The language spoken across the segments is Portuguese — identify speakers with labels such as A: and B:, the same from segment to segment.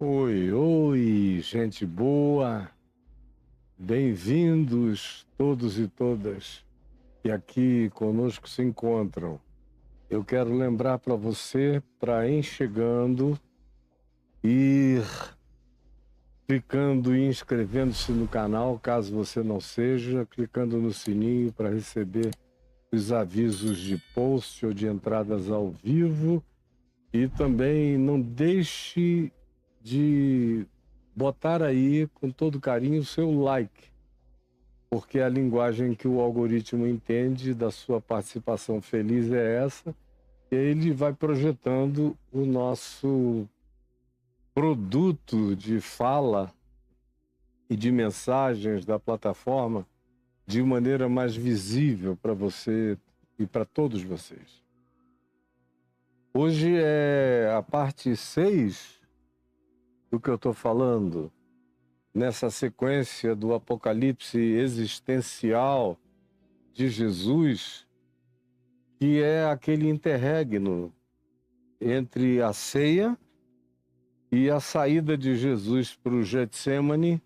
A: Oi, oi, gente boa, bem-vindos todos e todas que aqui conosco se encontram. Eu quero lembrar para você, para ir chegando, ir clicando e inscrevendo-se no canal, caso você não seja, clicando no sininho para receber os avisos de post ou de entradas ao vivo. E também não deixe de botar aí com todo carinho o seu like, porque a linguagem que o algoritmo entende da sua participação feliz é essa, e aí ele vai projetando o nosso produto de fala e de mensagens da plataforma de maneira mais visível para você e para todos vocês. Hoje é a parte 6 do que eu estou falando, nessa sequência do apocalipse existencial de Jesus, que é aquele interregno entre a ceia e a saída de Jesus para o Getsêmani,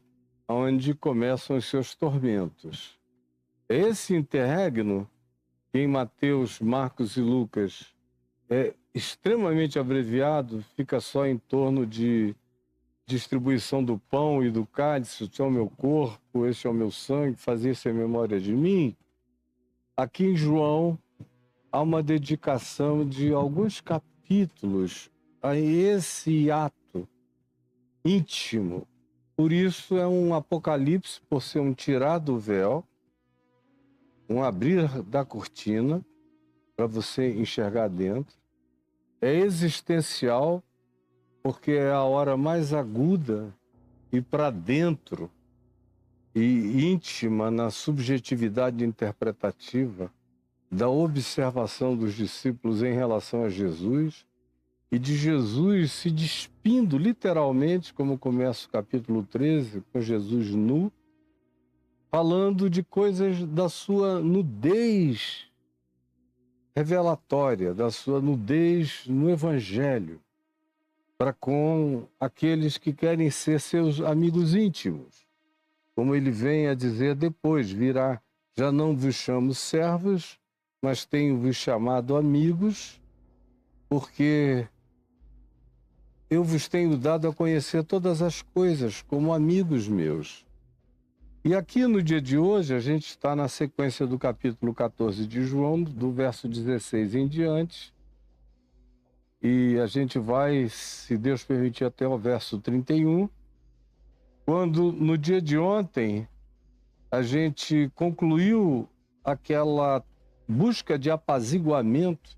A: onde começam os seus tormentos. Esse interregno, que em Mateus, Marcos e Lucas é extremamente abreviado, fica só em torno de distribuição do pão e do cálice, este é o meu corpo, este é o meu sangue, fazer isso em memória de mim. Aqui em João há uma dedicação de alguns capítulos a esse ato íntimo. Por isso é um apocalipse, por ser um tirar do véu, um abrir da cortina para você enxergar dentro. É existencial, porque é a hora mais aguda e para dentro e íntima na subjetividade interpretativa da observação dos discípulos em relação a Jesus e de Jesus se despindo literalmente, como começa o capítulo 13, com Jesus nu, falando de coisas da sua nudez revelatória, da sua nudez no Evangelho, para com aqueles que querem ser seus amigos íntimos. Como ele vem a dizer depois, virá, já não vos chamo servos, mas tenho-vos chamado amigos, porque eu vos tenho dado a conhecer todas as coisas como amigos meus. E aqui no dia de hoje, a gente está na sequência do capítulo 14 de João, do verso 16 em diante, e a gente vai, se Deus permitir, até o verso 31, quando no dia de ontem a gente concluiu aquela busca de apaziguamento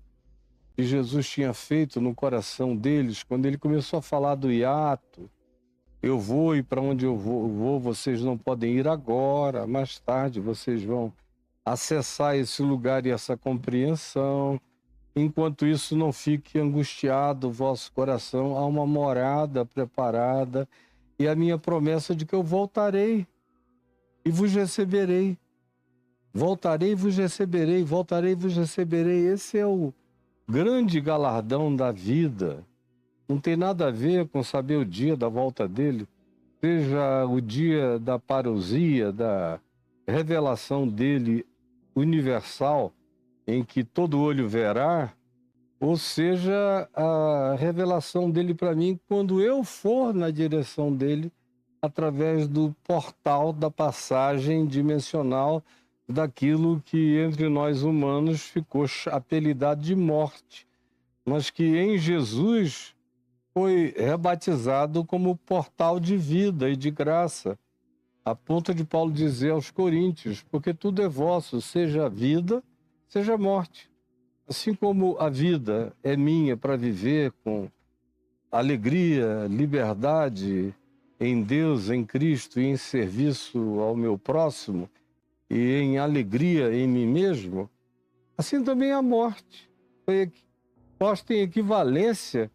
A: que Jesus tinha feito no coração deles, quando ele começou a falar do hiato. Eu vou e para onde eu vou, vocês não podem ir agora, mais tarde vocês vão acessar esse lugar e essa compreensão. Enquanto isso, não fique angustiado o vosso coração, há uma morada preparada e a minha promessa de que eu voltarei e vos receberei. Voltarei e vos receberei, voltarei e vos receberei. Esse é o grande galardão da vida. Não tem nada a ver com saber o dia da volta dele, seja o dia da parousia, da revelação dele universal, em que todo olho verá, ou seja, a revelação dele para mim quando eu for na direção dele, através do portal da passagem dimensional daquilo que entre nós humanos ficou apelidado de morte, mas que em Jesus foi rebatizado como portal de vida e de graça, a ponto de Paulo dizer aos Coríntios, porque tudo é vosso, seja vida, seja morte. Assim como a vida é minha para viver com alegria, liberdade em Deus, em Cristo e em serviço ao meu próximo e em alegria em mim mesmo, assim também a morte foi posta em equivalência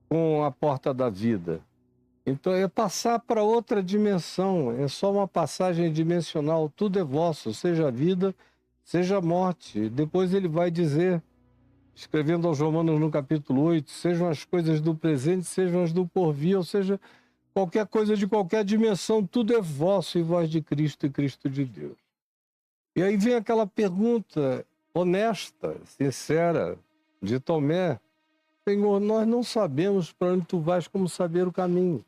A: com a porta da vida. Então é passar para outra dimensão, é só uma passagem dimensional, tudo é vosso, seja vida, seja morte. Depois ele vai dizer escrevendo aos Romanos no capítulo 8, sejam as coisas do presente, sejam as do porvir, ou seja, qualquer coisa de qualquer dimensão, tudo é vosso e vós de Cristo e Cristo de Deus. E aí vem aquela pergunta honesta, sincera, de Tomé: Senhor, nós não sabemos para onde tu vais, como saber o caminho.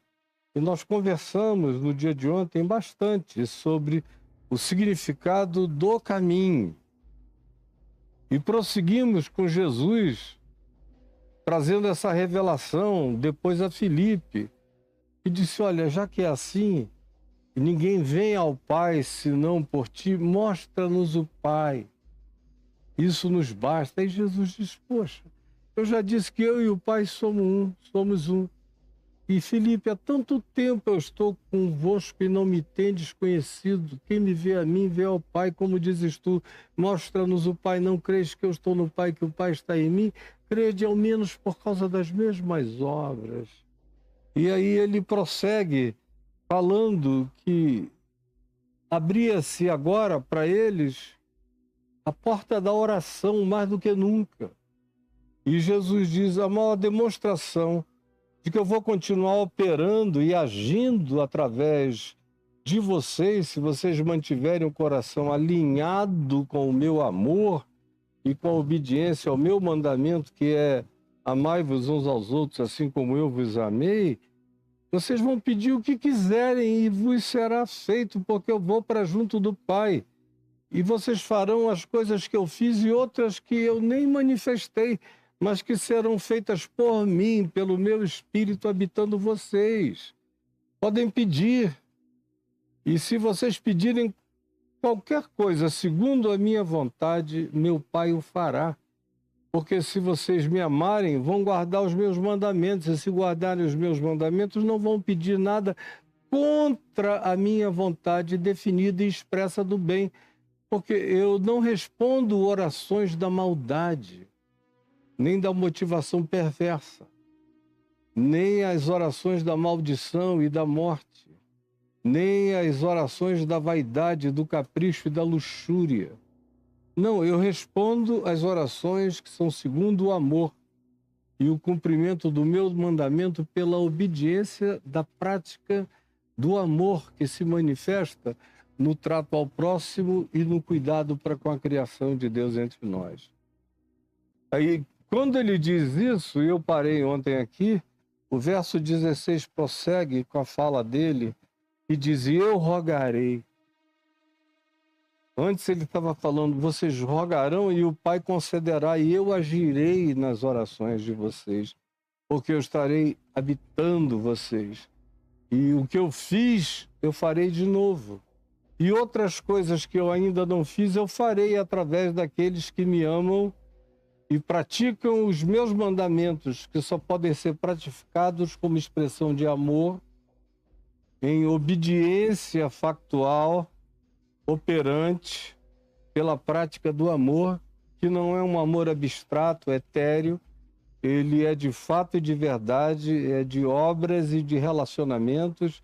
A: E nós conversamos no dia de ontem bastante sobre o significado do caminho. E prosseguimos com Jesus, trazendo essa revelação depois a Filipe, que disse: olha, já que é assim, e ninguém vem ao Pai senão por ti, mostra-nos o Pai. Isso nos basta. Aí Jesus diz: poxa, eu já disse que eu e o Pai somos um. E Filipe, há tanto tempo eu estou convosco e não me tendes conhecido. Quem me vê a mim, vê ao Pai, como dizes tu, mostra-nos o Pai. Não crees que eu estou no Pai, que o Pai está em mim? Crede ao menos por causa das mesmas obras. E aí ele prossegue falando que abria-se agora para eles a porta da oração mais do que nunca. E Jesus diz: a maior demonstração de que eu vou continuar operando e agindo através de vocês, se vocês mantiverem o coração alinhado com o meu amor e com a obediência ao meu mandamento, que é amai-vos uns aos outros, assim como eu vos amei, vocês vão pedir o que quiserem e vos será feito, porque eu vou para junto do Pai. E vocês farão as coisas que eu fiz e outras que eu nem manifestei, mas que serão feitas por mim, pelo meu Espírito habitando vocês. Podem pedir, e se vocês pedirem qualquer coisa segundo a minha vontade, meu Pai o fará. Porque se vocês me amarem, vão guardar os meus mandamentos, e se guardarem os meus mandamentos, não vão pedir nada contra a minha vontade definida e expressa do bem, porque eu não respondo orações da maldade, nem da motivação perversa, nem as orações da maldição e da morte, nem as orações da vaidade, do capricho e da luxúria. Não, eu respondo às orações que são segundo o amor e o cumprimento do meu mandamento pela obediência da prática do amor que se manifesta no trato ao próximo e no cuidado para com a criação de Deus entre nós. Aí, quando ele diz isso, eu parei ontem aqui, o verso 16 prossegue com a fala dele e diz: eu rogarei. Antes ele estava falando: vocês rogarão e o Pai concederá, e eu agirei nas orações de vocês, porque eu estarei habitando vocês. E o que eu fiz, eu farei de novo. E outras coisas que eu ainda não fiz, eu farei através daqueles que me amam e praticam os meus mandamentos, que só podem ser praticados como expressão de amor, em obediência factual, operante, pela prática do amor, que não é um amor abstrato, etéreo, ele é de fato e de verdade, é de obras e de relacionamentos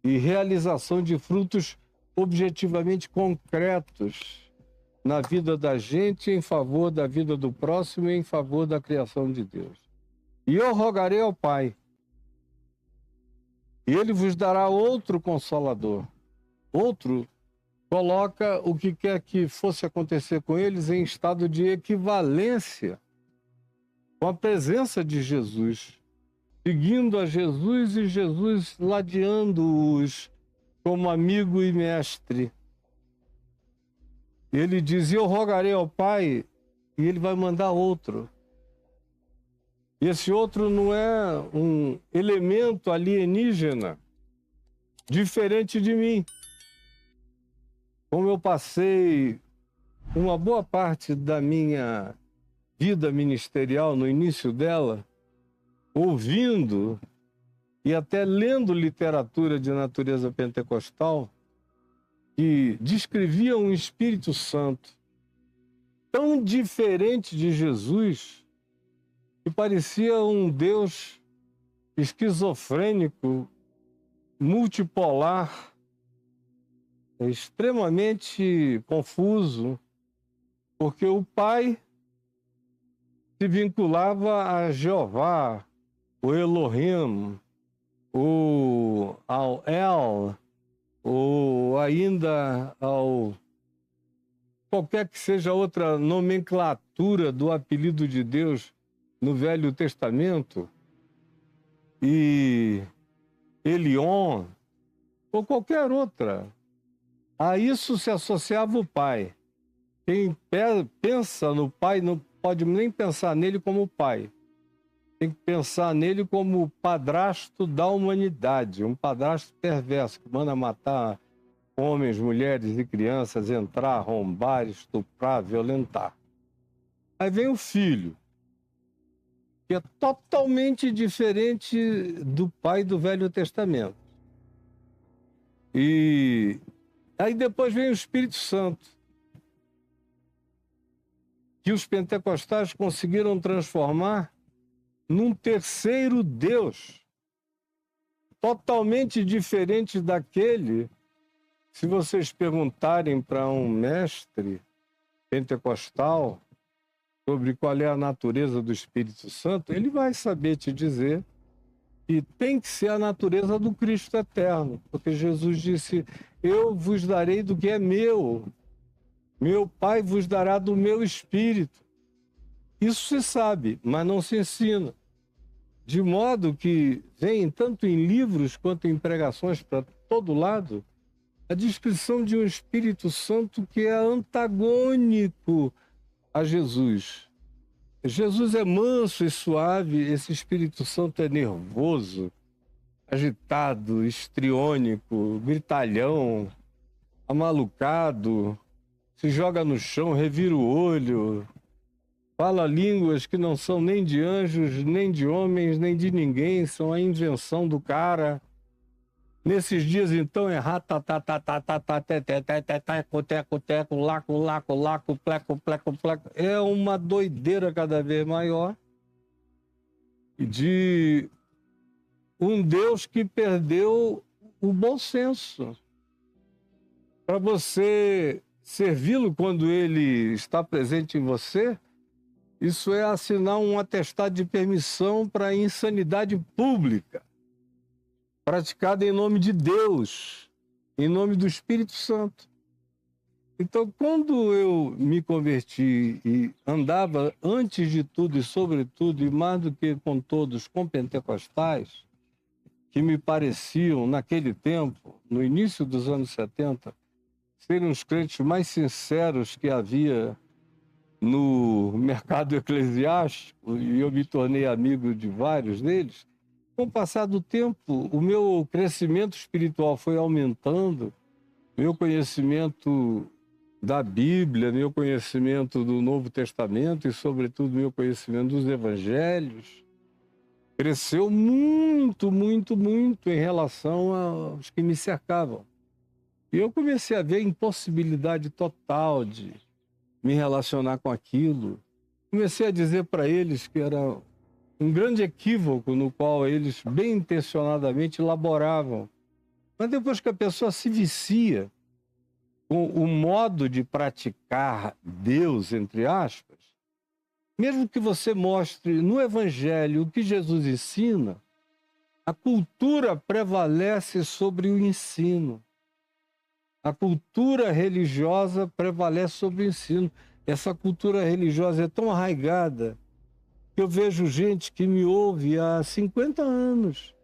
A: e realização de frutos objetivamente concretos na vida da gente, em favor da vida do próximo e em favor da criação de Deus. E eu rogarei ao Pai, e ele vos dará outro Consolador. Outro coloca o que quer que fosse acontecer com eles em estado de equivalência com a presença de Jesus, seguindo a Jesus e Jesus ladeando-os como amigo e mestre. Ele diz: eu rogarei ao Pai, e ele vai mandar outro. E esse outro não é um elemento alienígena, diferente de mim. Como eu passei uma boa parte da minha vida ministerial, no início dela, ouvindo e até lendo literatura de natureza pentecostal, que descrevia um Espírito Santo tão diferente de Jesus, que parecia um Deus esquizofrênico, multipolar, extremamente confuso, porque o Pai se vinculava a Jeová, o Elohim, ao El, ou ainda ao qualquer que seja outra nomenclatura do apelido de Deus no Velho Testamento, e Elion, ou qualquer outra. A isso se associava o pai. Quem pensa no pai não pode nem pensar nele como pai. Tem que pensar nele como o padrasto da humanidade, um padrasto perverso que manda matar homens, mulheres e crianças, entrar, arrombar, estuprar, violentar. Aí vem o filho, que é totalmente diferente do pai do Velho Testamento. E aí depois vem o Espírito Santo, que os pentecostais conseguiram transformar num terceiro Deus, totalmente diferente daquele. Se vocês perguntarem para um mestre pentecostal sobre qual é a natureza do Espírito Santo, ele vai saber te dizer que tem que ser a natureza do Cristo eterno, porque Jesus disse: eu vos darei do que é meu, meu Pai vos dará do meu Espírito. Isso se sabe, mas não se ensina. De modo que vem tanto em livros quanto em pregações para todo lado a descrição de um Espírito Santo que é antagônico a Jesus. Jesus é manso e suave, esse Espírito Santo é nervoso, agitado, histriônico, gritalhão, amalucado, se joga no chão, revira o olho, fala línguas que não são nem de anjos, nem de homens, nem de ninguém, são a invenção do cara. Nesses dias, então, é teco, laco, pleco. É uma doideira cada vez maior de um Deus que perdeu o bom senso. Para você servi-lo quando ele está presente em você, isso é assinar um atestado de permissão para insanidade pública, praticada em nome de Deus, em nome do Espírito Santo. Então, quando eu me converti e andava, antes de tudo e sobretudo, e mais do que com todos, com pentecostais, que me pareciam, naquele tempo, no início dos anos 70, serem os crentes mais sinceros que havia no mercado eclesiástico, e eu me tornei amigo de vários deles, com o passar do tempo, o meu crescimento espiritual foi aumentando, meu conhecimento da Bíblia, meu conhecimento do Novo Testamento e, sobretudo, meu conhecimento dos Evangelhos cresceu muito em relação aos que me cercavam. E eu comecei a ver a impossibilidade total de me relacionar com aquilo. Comecei a dizer para eles que era um grande equívoco no qual eles bem intencionadamente elaboravam. Mas depois que a pessoa se vicia com o modo de praticar Deus, entre aspas, mesmo que você mostre no Evangelho o que Jesus ensina, a cultura prevalece sobre o ensino. A cultura religiosa prevalece sobre o ensino. Essa cultura religiosa é tão arraigada que eu vejo gente que me ouve há 50 anos.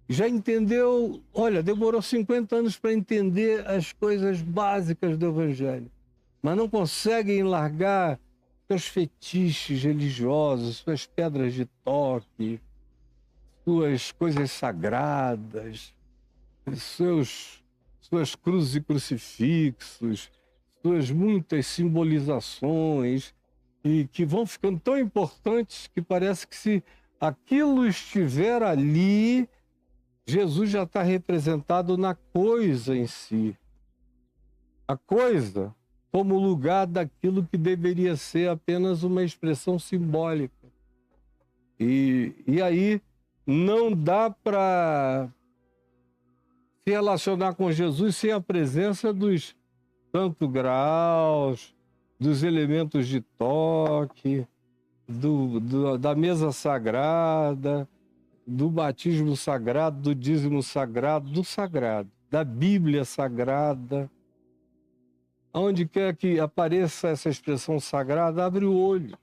A: Já entendeu, olha, demorou 50 anos para entender as coisas básicas do Evangelho, mas não conseguem largar seus fetiches religiosos, suas pedras de toque, suas coisas sagradas, suas cruzes e crucifixos, suas muitas simbolizações, e que vão ficando tão importantes que parece que se aquilo estiver ali, Jesus já está representado na coisa em si. A coisa como lugar daquilo que deveria ser apenas uma expressão simbólica. E aí não dá para se relacionar com Jesus sem a presença dos santos graus, dos elementos de toque, da mesa sagrada, do batismo sagrado, do dízimo sagrado, do sagrado, da Bíblia sagrada. Onde quer que apareça essa expressão sagrada, abre o olho,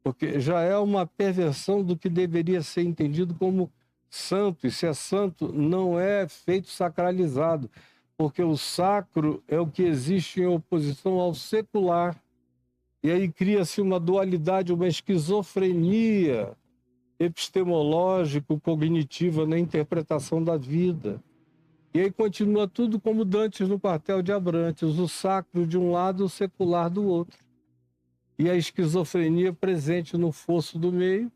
A: porque já é uma perversão do que deveria ser entendido como santo, e se é santo, não é feito sacralizado, porque o sacro é o que existe em oposição ao secular. E aí cria-se uma dualidade, uma esquizofrenia epistemológico-cognitiva na interpretação da vida. E aí continua tudo como Dantes no Quartel de Abrantes, o sacro de um lado, o secular do outro. E a esquizofrenia presente no fosso do meio.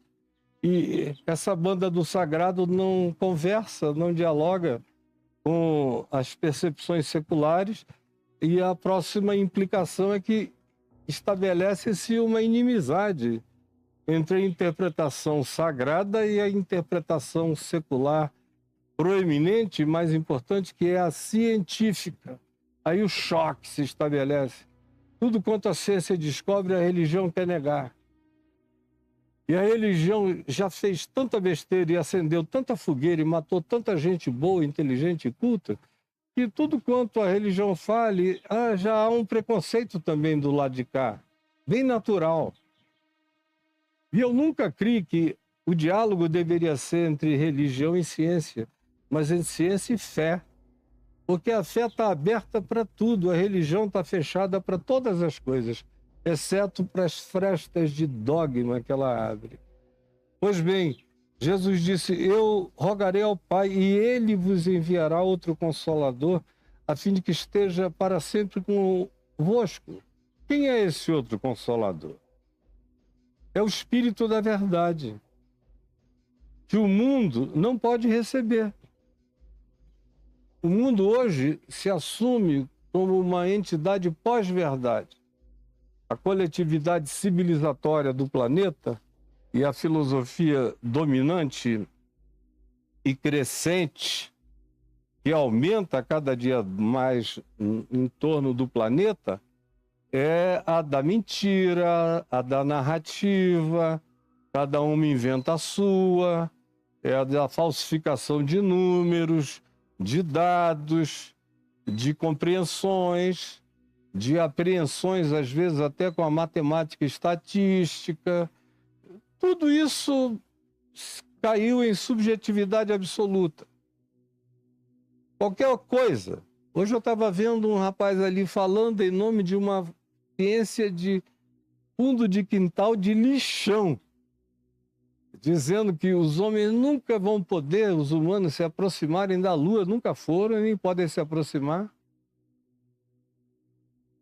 A: E essa banda do sagrado não conversa, não dialoga com as percepções seculares. E a próxima implicação é que estabelece-se uma inimizade entre a interpretação sagrada e a interpretação secular proeminente, mais importante, que é a científica. Aí o choque se estabelece. Tudo quanto a ciência descobre, a religião quer negar. E a religião já fez tanta besteira e acendeu tanta fogueira e matou tanta gente boa, inteligente e culta, que tudo quanto a religião fale, já há um preconceito também do lado de cá, bem natural. E eu nunca criei que o diálogo deveria ser entre religião e ciência, mas entre ciência e fé. Porque a fé está aberta para tudo, a religião está fechada para todas as coisas, exceto para as frestas de dogma que ela abre. Pois bem, Jesus disse: eu rogarei ao Pai e Ele vos enviará outro Consolador, a fim de que esteja para sempre convosco. Quem é esse outro Consolador? É o Espírito da Verdade, que o mundo não pode receber. O mundo hoje se assume como uma entidade pós-verdade. A coletividade civilizatória do planeta e a filosofia dominante e crescente, que aumenta cada dia mais em torno do planeta, é a da mentira, a da narrativa, cada uma inventa a sua, é a da falsificação de números, de dados, de compreensões, de apreensões, às vezes até com a matemática estatística. Tudo isso caiu em subjetividade absoluta. Qualquer coisa. Hoje eu estava vendo um rapaz ali falando em nome de uma ciência de fundo de quintal de lixão, dizendo que os homens nunca vão poder, os humanos, se aproximarem da Lua, nunca foram, nem podem se aproximar,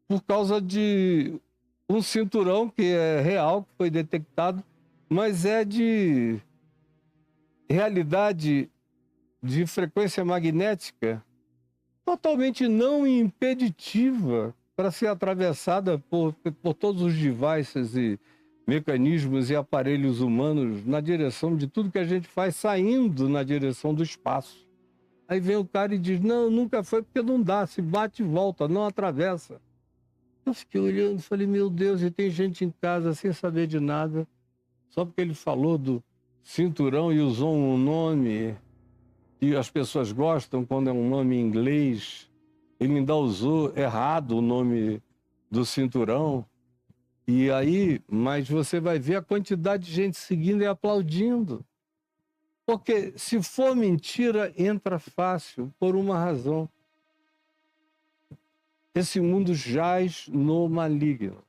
A: por causa de um cinturão que é real, que foi detectado, mas é de realidade de frequência magnética totalmente não impeditiva para ser atravessada por todos os devices e mecanismos e aparelhos humanos na direção de tudo que a gente faz, saindo na direção do espaço. Aí vem o cara e diz: não, nunca foi, porque não dá, se bate e volta, não atravessa. Eu fiquei olhando e falei: meu Deus, e tem gente em casa sem saber de nada, só porque ele falou do cinturão e usou um nome que as pessoas gostam quando é um nome em inglês. Ele ainda usou errado o nome do cinturão. E aí, mas você vai ver a quantidade de gente seguindo e aplaudindo. Porque se for mentira, entra fácil, por uma razão. Esse mundo jaz no maligno.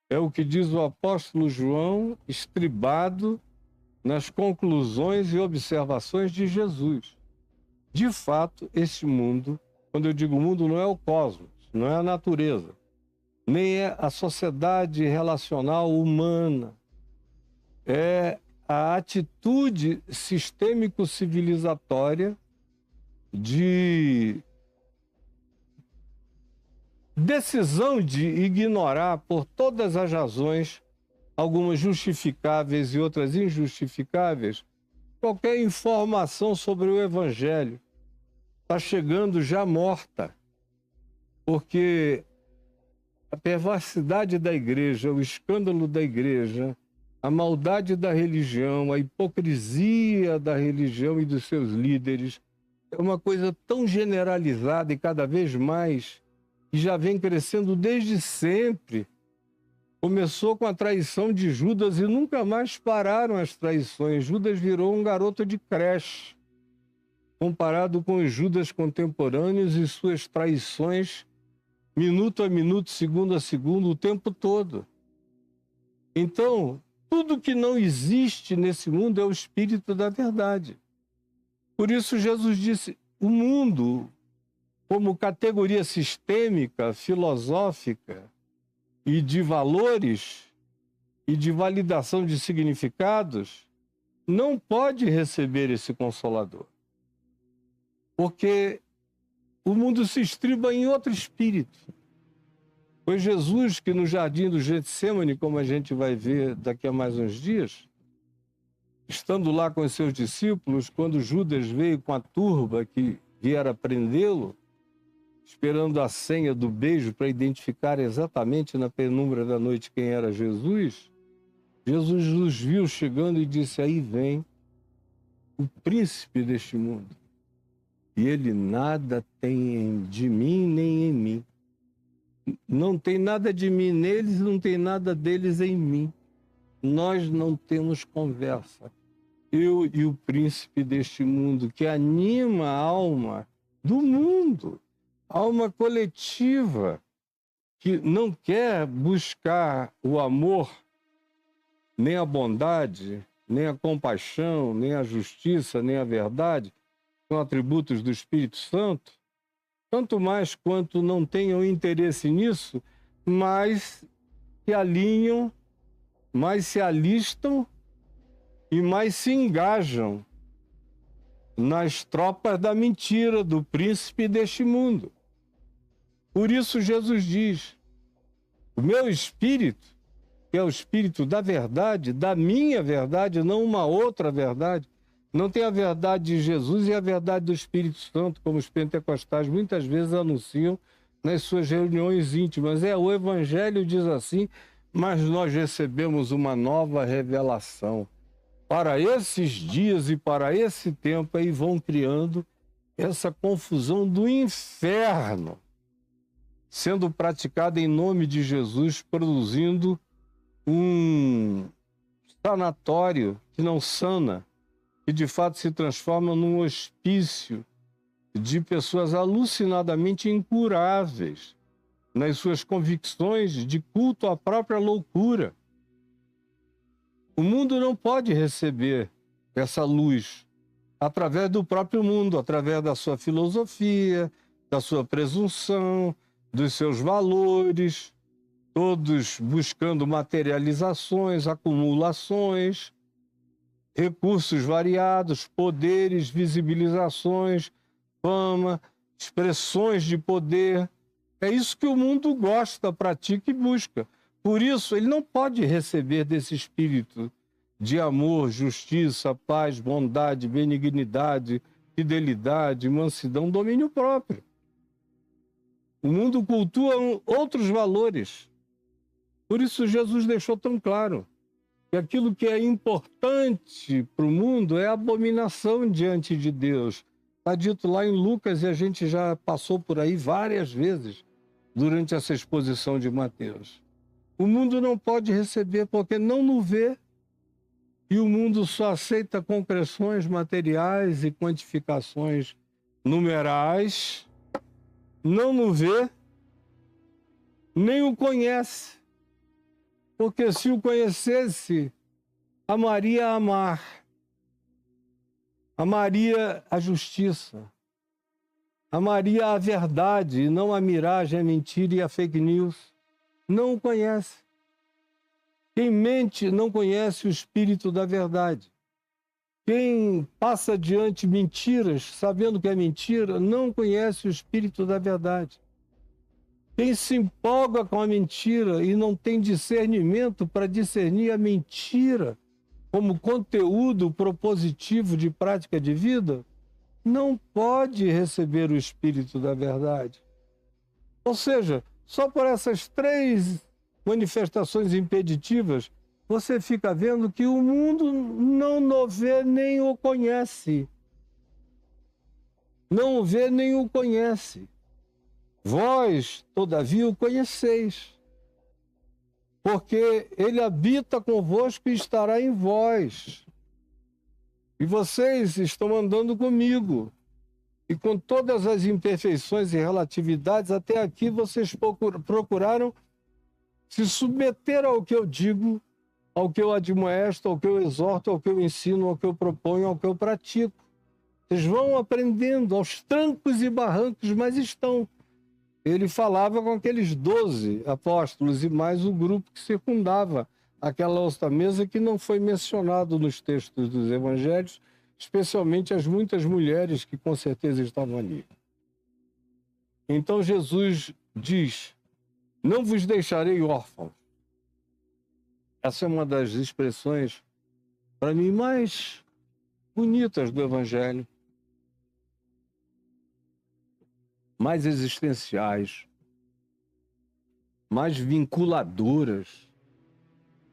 A: É o que diz o apóstolo João, estribado nas conclusões e observações de Jesus. De fato, esse mundo, quando eu digo mundo, não é o cosmos, não é a natureza, nem é a sociedade relacional humana. É a atitude sistêmico-civilizatória de decisão de ignorar por todas as razões, algumas justificáveis e outras injustificáveis, qualquer informação sobre o Evangelho. Está chegando já morta, porque a perversidade da igreja, o escândalo da igreja, a maldade da religião, a hipocrisia da religião e dos seus líderes, é uma coisa tão generalizada e cada vez mais, que já vem crescendo desde sempre. Começou com a traição de Judas e nunca mais pararam as traições. Judas virou um garoto de creche, comparado com os Judas contemporâneos e suas traições, minuto a minuto, segundo a segundo, o tempo todo. Então, tudo que não existe nesse mundo é o espírito da verdade. Por isso Jesus disse, o mundo, como categoria sistêmica, filosófica e de valores e de validação de significados, não pode receber esse Consolador. Porque o mundo se estriba em outro espírito. Foi Jesus que no jardim do Getsêmani, como a gente vai ver daqui a mais uns dias, estando lá com os seus discípulos, quando Judas veio com a turba que viera prendê-lo, esperando a senha do beijo para identificar exatamente na penumbra da noite quem era Jesus, Jesus os viu chegando e disse, aí vem o príncipe deste mundo. E ele nada tem de mim nem em mim. Não tem nada de mim neles, não tem nada deles em mim. Nós não temos conversa. Eu e o príncipe deste mundo, que anima a alma do mundo, a alma coletiva, que não quer buscar o amor, nem a bondade, nem a compaixão, nem a justiça, nem a verdade, são atributos do Espírito Santo, tanto mais quanto não tenham interesse nisso, mais se alinham, mais se alistam e mais se engajam nas tropas da mentira, do príncipe deste mundo. Por isso Jesus diz, o meu espírito, que é o espírito da verdade, da minha verdade, não uma outra verdade, não tem a verdade de Jesus e a verdade do Espírito Santo, como os pentecostais muitas vezes anunciam nas suas reuniões íntimas. O Evangelho diz assim, mas nós recebemos uma nova revelação. Para esses dias e para esse tempo, aí vão criando essa confusão do inferno, sendo praticada em nome de Jesus, produzindo um sanatório que não sana, que de fato se transforma num hospício de pessoas alucinadamente incuráveis nas suas convicções de culto à própria loucura. O mundo não pode receber essa luz através do próprio mundo, através da sua filosofia, da sua presunção, dos seus valores, todos buscando materializações, acumulações, recursos variados, poderes, visibilizações, fama, expressões de poder. É isso que o mundo gosta, pratica e busca. Por isso, ele não pode receber desse espírito de amor, justiça, paz, bondade, benignidade, fidelidade, mansidão, domínio próprio. O mundo cultua outros valores. Por isso, Jesus deixou tão claro que aquilo que é importante para o mundo é abominação diante de Deus. Está dito lá em Lucas e a gente já passou por aí várias vezes durante essa exposição de Mateus. O mundo não pode receber porque não o vê e o mundo só aceita concreções materiais e quantificações numerais, não o vê, nem o conhece. Porque se o conhecesse, amaria amar, amaria a justiça, amaria a verdade e não a miragem, a mentira e a fake news. Não o conhece. Quem mente não conhece o espírito da verdade. Quem passa adiante mentiras, sabendo que é mentira, não conhece o espírito da verdade. Quem se empolga com a mentira e não tem discernimento para discernir a mentira como conteúdo propositivo de prática de vida, não pode receber o espírito da verdade. Ou seja, Só por essas 3 manifestações impeditivas, você fica vendo que o mundo não o vê nem o conhece. Não o vê nem o conhece. Vós, todavia, o conheceis, porque ele habita convosco e estará em vós. E vocês estão andando comigo. E com todas as imperfeições e relatividades, até aqui vocês procuraram se submeter ao que eu digo, ao que eu admoesto, ao que eu exorto, ao que eu ensino, ao que eu proponho, ao que eu pratico. Vocês vão aprendendo aos trancos e barrancos, mas estão. Ele falava com aqueles 12 apóstolos e mais o grupo que circundava aquela outra mesa que não foi mencionado nos textos dos evangelhos, especialmente as muitas mulheres que com certeza estavam ali. Então Jesus diz: não vos deixarei órfãos. Essa é uma das expressões, para mim, mais bonitas do evangelho, mais existenciais, mais vinculadoras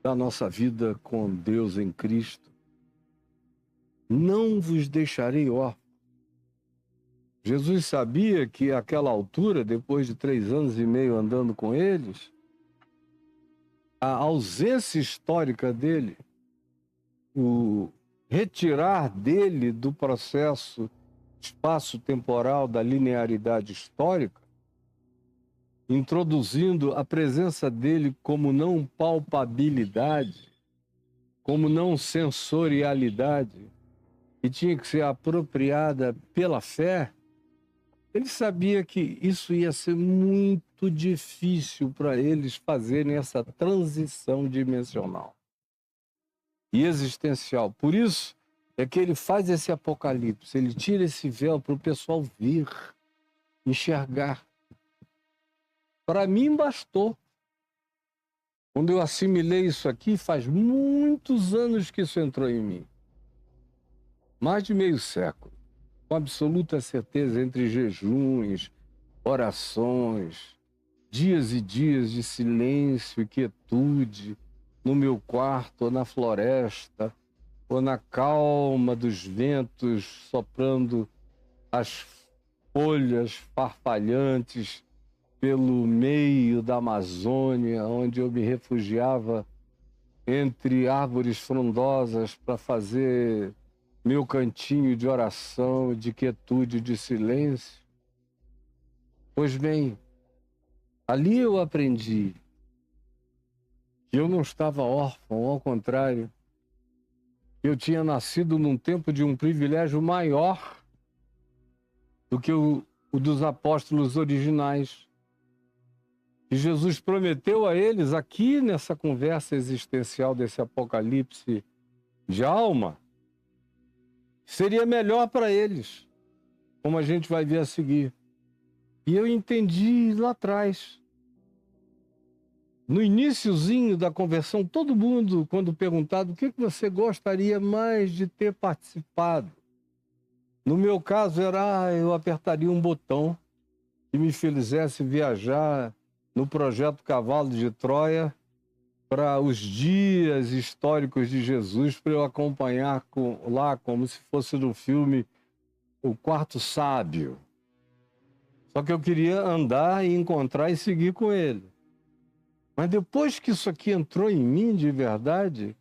A: da nossa vida com Deus em Cristo. Não vos deixarei órfãos. Jesus sabia que àquela altura, depois de 3 anos e meio andando com eles, a ausência histórica dele, o retirar dele do processo espaço-temporal da linearidade histórica, introduzindo a presença dele como não palpabilidade, como não sensorialidade, que tinha que ser apropriada pela fé, ele sabia que isso ia ser muito difícil para eles fazerem essa transição dimensional e existencial. Por isso é que ele faz esse apocalipse, ele tira esse véu para o pessoal ver, enxergar. Para mim bastou. Quando eu assimilei isso aqui, faz muitos anos que isso entrou em mim. Mais de meio século. Com absoluta certeza, entre jejuns, orações, dias e dias de silêncio e quietude, no meu quarto ou na floresta, ou na calma dos ventos soprando as folhas farfalhantes pelo meio da Amazônia, onde eu me refugiava entre árvores frondosas para fazer meu cantinho de oração, de quietude, de silêncio. Pois bem, ali eu aprendi que eu não estava órfão, ao contrário, eu tinha nascido num tempo de um privilégio maior do que o dos apóstolos originais. E Jesus prometeu a eles, aqui nessa conversa existencial desse apocalipse de alma, seria melhor para eles, como a gente vai ver a seguir. E eu entendi lá atrás. No iniciozinho da conversão, todo mundo, quando perguntado o que você gostaria mais de ter participado, no meu caso era, eu apertaria um botão que me fizesse viajar no projeto Cavalo de Troia para os dias históricos de Jesus, para eu acompanhar lá como se fosse no filme O Quarto Sábio. Só que eu queria andar e encontrar e seguir com ele. Mas depois que isso aqui entrou em mim de verdade,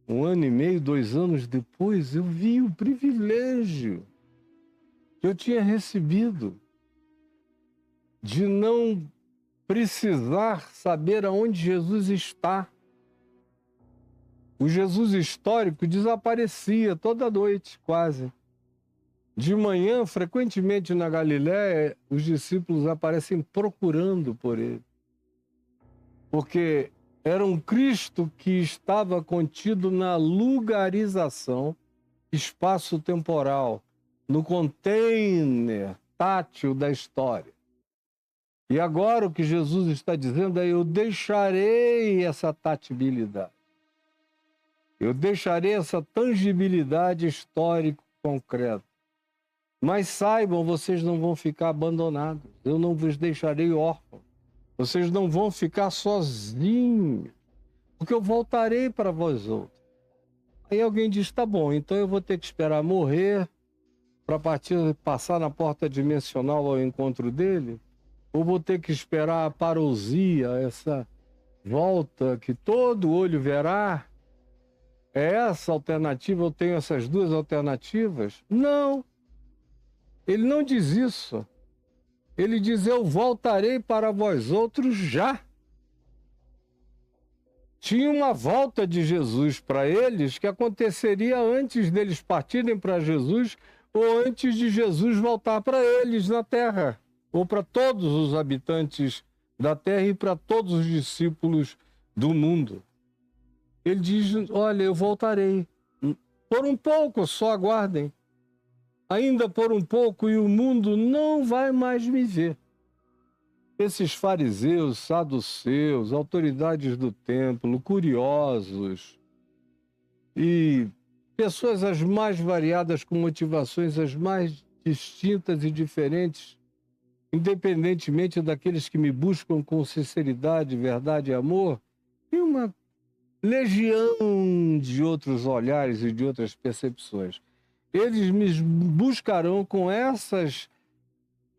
A: 1 ano e meio, 2 anos depois, eu vi o privilégio que eu tinha recebido de não precisar saber aonde Jesus está. O Jesus histórico desaparecia toda noite, quase. De manhã, frequentemente na Galiléia, os discípulos aparecem procurando por ele. Porque era um Cristo que estava contido na lugarização espaço-temporal, no container tátil da história. E agora o que Jesus está dizendo é: eu deixarei essa tatibilidade. Eu deixarei essa tangibilidade histórico-concreta. Mas saibam, vocês não vão ficar abandonados. Eu não vos deixarei órfãos. Vocês não vão ficar sozinhos, porque eu voltarei para vós outros. Aí alguém diz, tá bom, então eu vou ter que esperar morrer para passar na porta dimensional ao encontro dele? Ou vou ter que esperar a parousia, essa volta que todo olho verá? É essa alternativa? Eu tenho essas duas alternativas? Não. Ele não diz isso. Ele diz, eu voltarei para vós outros já. Tinha uma volta de Jesus para eles que aconteceria antes deles partirem para Jesus ou antes de Jesus voltar para eles na terra, ou para todos os habitantes da terra e para todos os discípulos do mundo. Ele diz, olha, eu voltarei. Por um pouco, só aguardem. Ainda por um pouco e o mundo não vai mais me ver. Esses fariseus, saduceus, autoridades do templo, curiosos e pessoas as mais variadas, com motivações as mais distintas e diferentes, independentemente daqueles que me buscam com sinceridade, verdade e amor, e uma legião de outros olhares e de outras percepções. Eles me buscarão com essas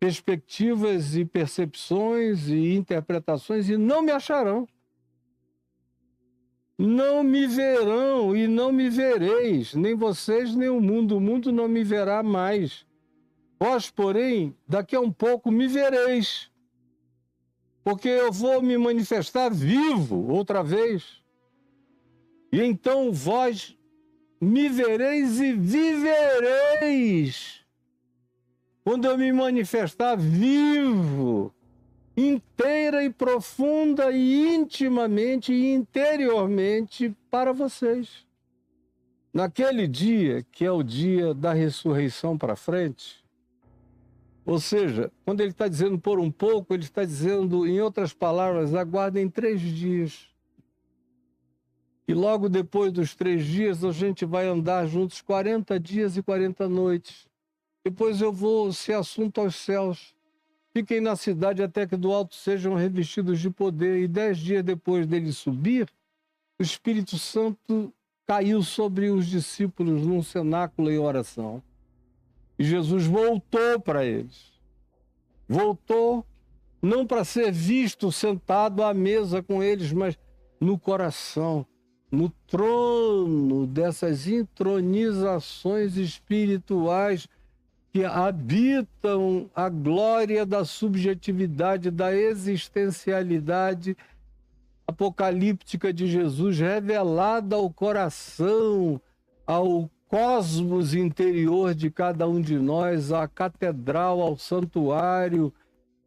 A: perspectivas e percepções e interpretações e não me acharão. Não me verão e não me vereis, nem vocês, nem o mundo não me verá mais. Vós, porém, daqui a um pouco me vereis, porque eu vou me manifestar vivo outra vez. E então vós me vereis e vivereis. Quando eu me manifestar vivo, inteira e profunda e intimamente e interiormente para vocês. Naquele dia, que é o dia da ressurreição para frente, ou seja, quando ele está dizendo por um pouco, ele está dizendo, em outras palavras, aguardem 3 dias. E logo depois dos 3 dias, a gente vai andar juntos 40 dias e 40 noites. Depois eu vou ser assunto aos céus. Fiquem na cidade até que do alto sejam revestidos de poder. E 10 dias depois dele subir, o Espírito Santo caiu sobre os discípulos num cenáculo em oração. E Jesus voltou para eles. Voltou não para ser visto sentado à mesa com eles, mas no coração, no trono dessas intronizações espirituais que habitam a glória da subjetividade, da existencialidade apocalíptica de Jesus, revelada ao coração, ao cosmos interior de cada um de nós, à catedral, ao santuário,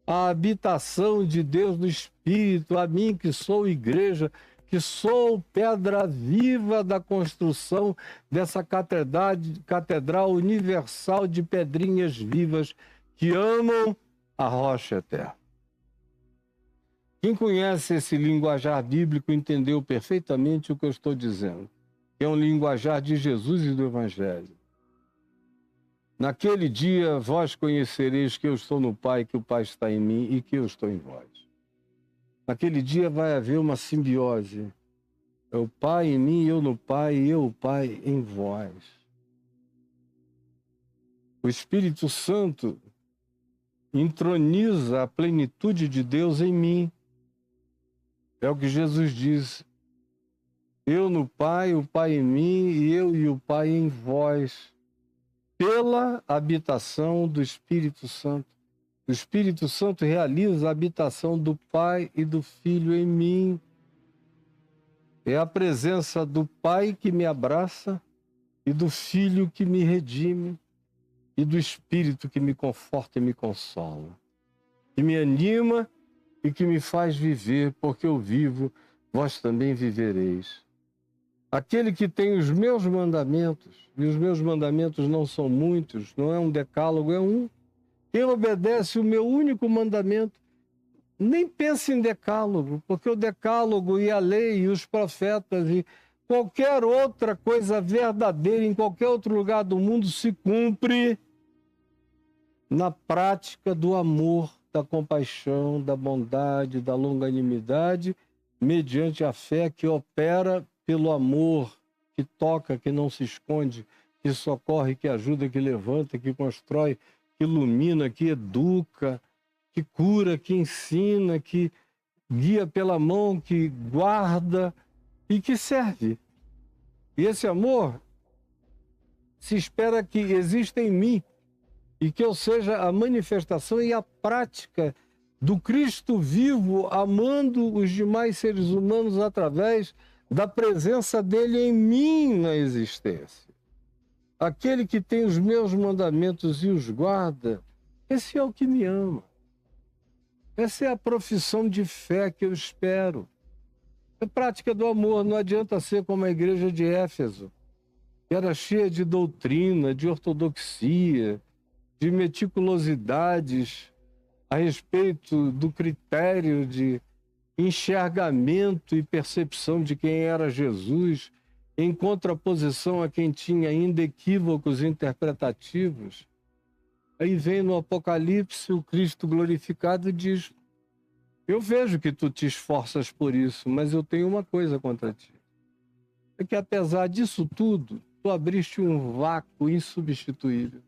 A: à habitação de Deus no Espírito, a mim que sou igreja, que sou pedra viva da construção dessa catedral universal de pedrinhas vivas que amam a rocha eterna. Quem conhece esse linguajar bíblico entendeu perfeitamente o que eu estou dizendo. É um linguajar de Jesus e do Evangelho. Naquele dia vós conhecereis que eu estou no Pai, que o Pai está em mim e que eu estou em vós. Naquele dia vai haver uma simbiose. É o Pai em mim, eu no Pai, e eu, o Pai, em vós. O Espírito Santo introniza a plenitude de Deus em mim. É o que Jesus diz. Eu no Pai, o Pai em mim, e eu e o Pai em vós. Pela habitação do Espírito Santo. O Espírito Santo realiza a habitação do Pai e do Filho em mim. É a presença do Pai que me abraça e do Filho que me redime e do Espírito que me conforta e me consola, que me anima e que me faz viver, porque eu vivo, vós também vivereis. Aquele que tem os meus mandamentos, e os meus mandamentos não são muitos, não é um decálogo, é um. Quem obedece o meu único mandamento, nem pense em decálogo, porque o decálogo e a lei e os profetas e qualquer outra coisa verdadeira em qualquer outro lugar do mundo se cumpre na prática do amor, da compaixão, da bondade, da longanimidade, mediante a fé que opera pelo amor, que toca, que não se esconde, que socorre, que ajuda, que levanta, que constrói, que ilumina, que educa, que cura, que ensina, que guia pela mão, que guarda e que serve. E esse amor se espera que exista em mim e que eu seja a manifestação e a prática do Cristo vivo, amando os demais seres humanos através da presença dele em mim na existência. Aquele que tem os meus mandamentos e os guarda, esse é o que me ama. Essa é a profissão de fé que eu espero. É prática do amor, não adianta ser como a igreja de Éfeso, que era cheia de doutrina, de ortodoxia, de meticulosidades a respeito do critério de enxergamento e percepção de quem era Jesus, em contraposição a quem tinha ainda equívocos interpretativos. Aí vem no Apocalipse o Cristo glorificado e diz: eu vejo que tu te esforças por isso, mas eu tenho uma coisa contra ti. É que apesar disso tudo, tu abriste um vácuo insubstituível.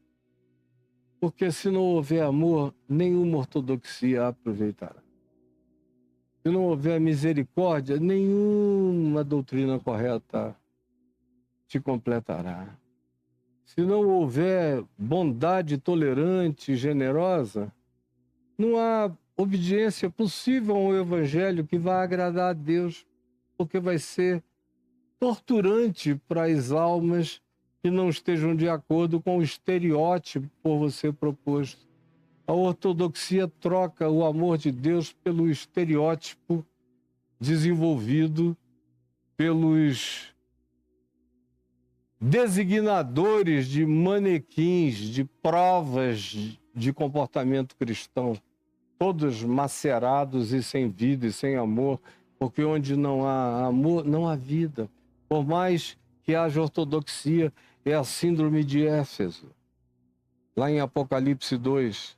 A: Porque se não houver amor, nenhuma ortodoxia aproveitará. Se não houver misericórdia, nenhuma doutrina correta te completará. Se não houver bondade tolerante e generosa, não há obediência possível ao Evangelho que vai agradar a Deus, porque vai ser torturante para as almas que não estejam de acordo com o estereótipo por você proposto. A ortodoxia troca o amor de Deus pelo estereótipo desenvolvido pelos designadores de manequins, de provas de comportamento cristão, todos macerados e sem vida e sem amor, porque onde não há amor, não há vida. Por mais que haja ortodoxia, é a síndrome de Éfeso. Lá em Apocalipse 2,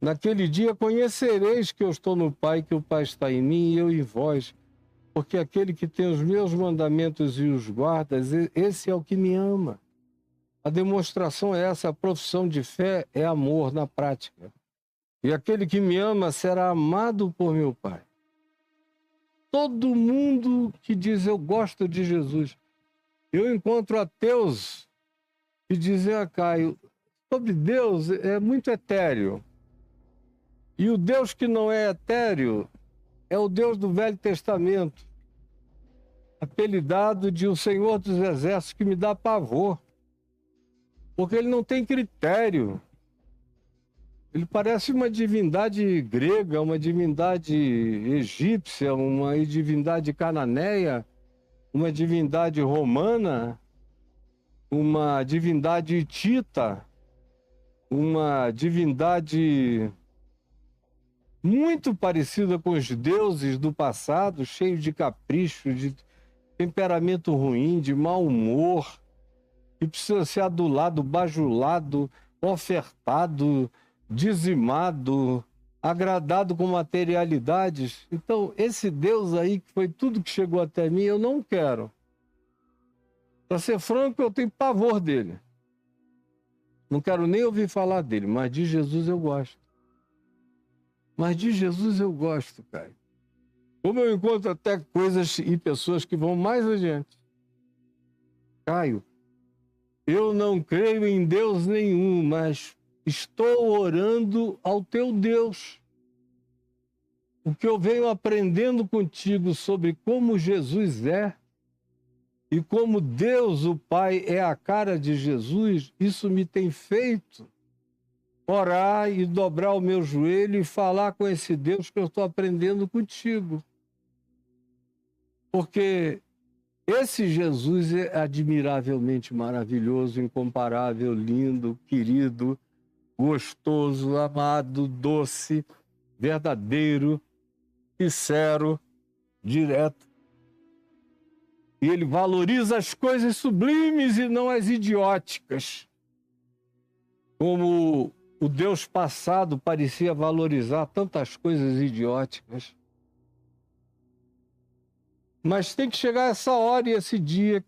A: naquele dia conhecereis que eu estou no Pai, que o Pai está em mim e eu em vós, porque aquele que tem os meus mandamentos e os guarda, esse é o que me ama. A demonstração é essa, a profissão de fé é amor na prática. E aquele que me ama será amado por meu Pai. Todo mundo que diz eu gosto de Jesus. Eu encontro ateus que dizem, Caio, sobre Deus é muito etéreo. E o Deus que não é etéreo é o Deus do Velho Testamento, apelidado de o Senhor dos Exércitos, que me dá pavor, porque ele não tem critério. Ele parece uma divindade grega, uma divindade egípcia, uma divindade cananeia, uma divindade romana, uma divindade hitita, uma divindade muito parecida com os deuses do passado, cheio de capricho, de temperamento ruim, de mau humor, que precisa ser adulado, bajulado, ofertado, dizimado, agradado com materialidades. Então, esse Deus aí, que foi tudo que chegou até mim, eu não quero. Para ser franco, eu tenho pavor dele. Não quero nem ouvir falar dele, mas de Jesus eu gosto. Mas de Jesus eu gosto, Caio. Como eu encontro até coisas e pessoas que vão mais adiante. Caio, eu não creio em Deus nenhum, mas estou orando ao teu Deus. O que eu venho aprendendo contigo sobre como Jesus é e como Deus, o Pai, é a cara de Jesus, isso me tem feito orar e dobrar o meu joelho e falar com esse Deus que eu estou aprendendo contigo. Porque esse Jesus é admiravelmente maravilhoso, incomparável, lindo, querido, gostoso, amado, doce, verdadeiro, sincero, direto. E ele valoriza as coisas sublimes e não as idióticas. Como o Deus passado parecia valorizar tantas coisas idióticas. Mas tem que chegar essa hora e esse dia,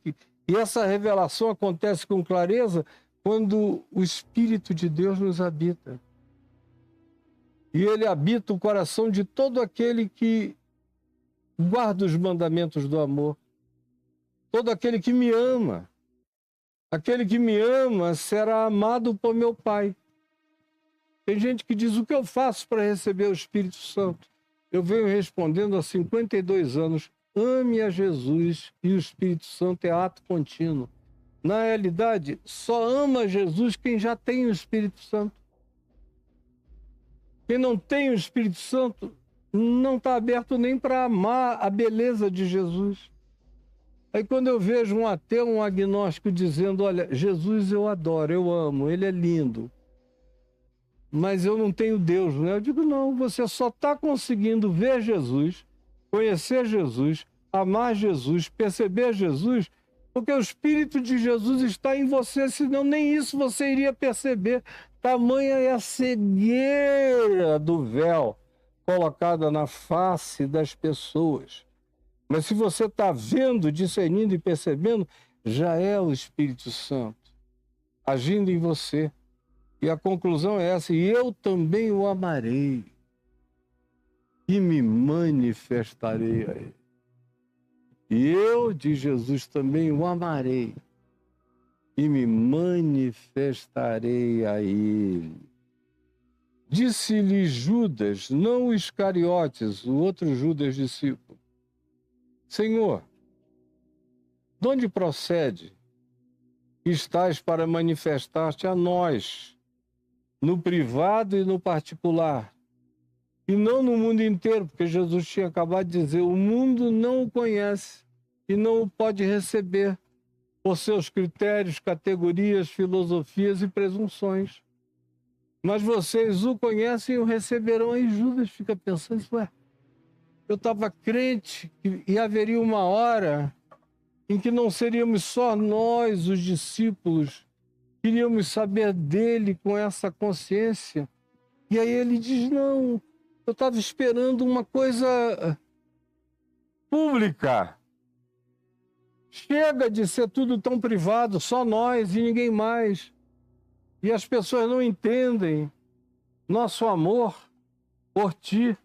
A: e essa revelação acontece com clareza quando o Espírito de Deus nos habita. E ele habita o coração de todo aquele que guarda os mandamentos do amor. Todo aquele que me ama. Aquele que me ama será amado por meu Pai. Tem gente que diz, o que eu faço para receber o Espírito Santo? Eu venho respondendo há 52 anos, ame a Jesus e o Espírito Santo é ato contínuo. Na realidade, só ama Jesus quem já tem o Espírito Santo. Quem não tem o Espírito Santo não está aberto nem para amar a beleza de Jesus. Aí quando eu vejo um ateu, um agnóstico dizendo, olha, Jesus eu adoro, eu amo, ele é lindo, mas eu não tenho Deus, né? Eu digo, não, você só está conseguindo ver Jesus, conhecer Jesus, amar Jesus, perceber Jesus, porque o Espírito de Jesus está em você, senão nem isso você iria perceber. Tamanha é a cegueira do véu colocada na face das pessoas. Mas se você está vendo, discernindo e percebendo, já é o Espírito Santo agindo em você. E a conclusão é essa, e eu também o amarei e me manifestarei a ele. E eu, diz Jesus, também o amarei e me manifestarei a ele. Disse-lhe Judas, não o Iscariotes, o outro Judas discípulo, Senhor, de onde procede que estás para manifestar-te a nós, no privado e no particular, e não no mundo inteiro, porque Jesus tinha acabado de dizer, o mundo não o conhece e não o pode receber por seus critérios, categorias, filosofias e presunções. Mas vocês o conhecem e o receberão. Aí Judas fica pensando, ué, eu estava crente e haveria uma hora em que não seríamos só nós, os discípulos, queríamos saber dele com essa consciência. E aí ele diz, não, eu estava esperando uma coisa pública. Chega de ser tudo tão privado, só nós e ninguém mais. E as pessoas não entendem nosso amor por ti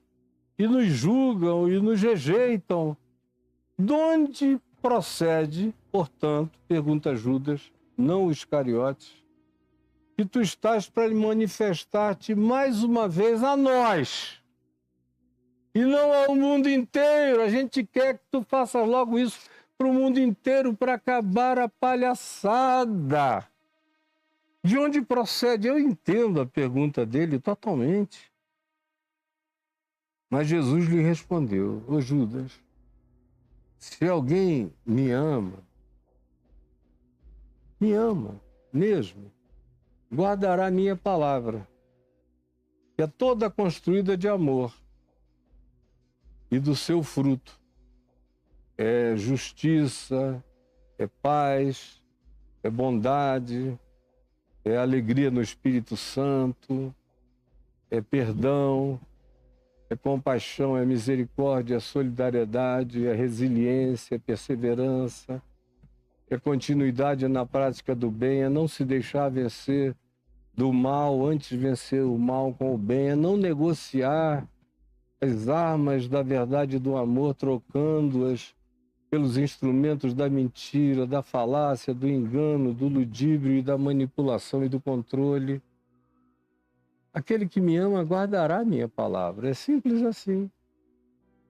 A: e nos julgam e nos rejeitam. De onde procede, portanto, pergunta Judas, não os Iscariotes, que tu estás para manifestar-te mais uma vez a nós e não ao mundo inteiro? A gente quer que tu faças logo isso para o mundo inteiro, para acabar a palhaçada. De onde procede? Eu entendo a pergunta dele totalmente. Mas Jesus lhe respondeu, ô Judas, se alguém me ama mesmo, guardará a minha palavra, que é toda construída de amor, e do seu fruto é justiça, é paz, é bondade, é alegria no Espírito Santo, é perdão, é compaixão, é misericórdia, é solidariedade, é resiliência, é perseverança, é continuidade na prática do bem, é não se deixar vencer do mal, antes vencer o mal com o bem, é não negociar as armas da verdade e do amor, trocando-as pelos instrumentos da mentira, da falácia, do engano, do ludíbrio e da manipulação e do controle. Aquele que me ama guardará a minha palavra. É simples assim.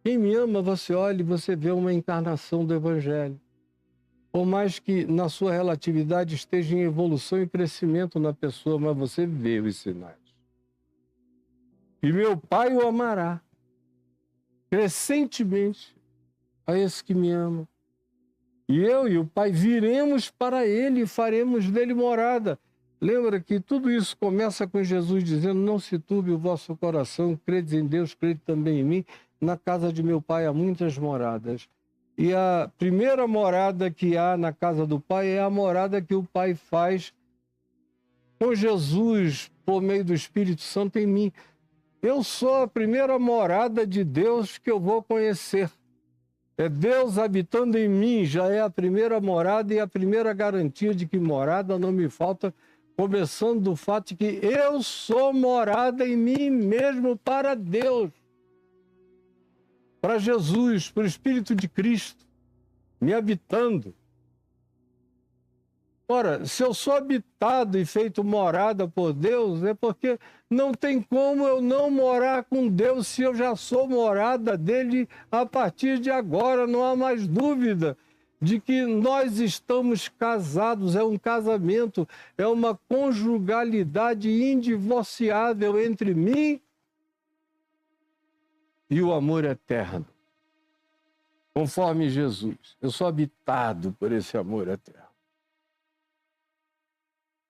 A: Quem me ama, você olha e você vê uma encarnação do Evangelho. Por mais que na sua relatividade esteja em evolução e crescimento na pessoa, mas você vê os sinais. E meu Pai o amará crescentemente a esse que me ama. E eu e o Pai viremos para ele e faremos dele morada. Lembra que tudo isso começa com Jesus dizendo, não se turbe o vosso coração, credes em Deus, crede também em mim. Na casa de meu Pai há muitas moradas. E a primeira morada que há na casa do Pai é a morada que o Pai faz com Jesus por meio do Espírito Santo em mim. Eu sou a primeira morada de Deus que eu vou conhecer. É Deus habitando em mim, já é a primeira morada e a primeira garantia de que morada não me falta, começando do fato de que eu sou morada em mim mesmo para Deus, para Jesus, para o Espírito de Cristo, me habitando. Ora, se eu sou habitado e feito morada por Deus, é porque não tem como eu não morar com Deus se eu já sou morada dele a partir de agora. Não há mais dúvida de que nós estamos casados, é um casamento, é uma conjugalidade indivociável entre mim e o amor eterno. Conforme Jesus, eu sou habitado por esse amor eterno.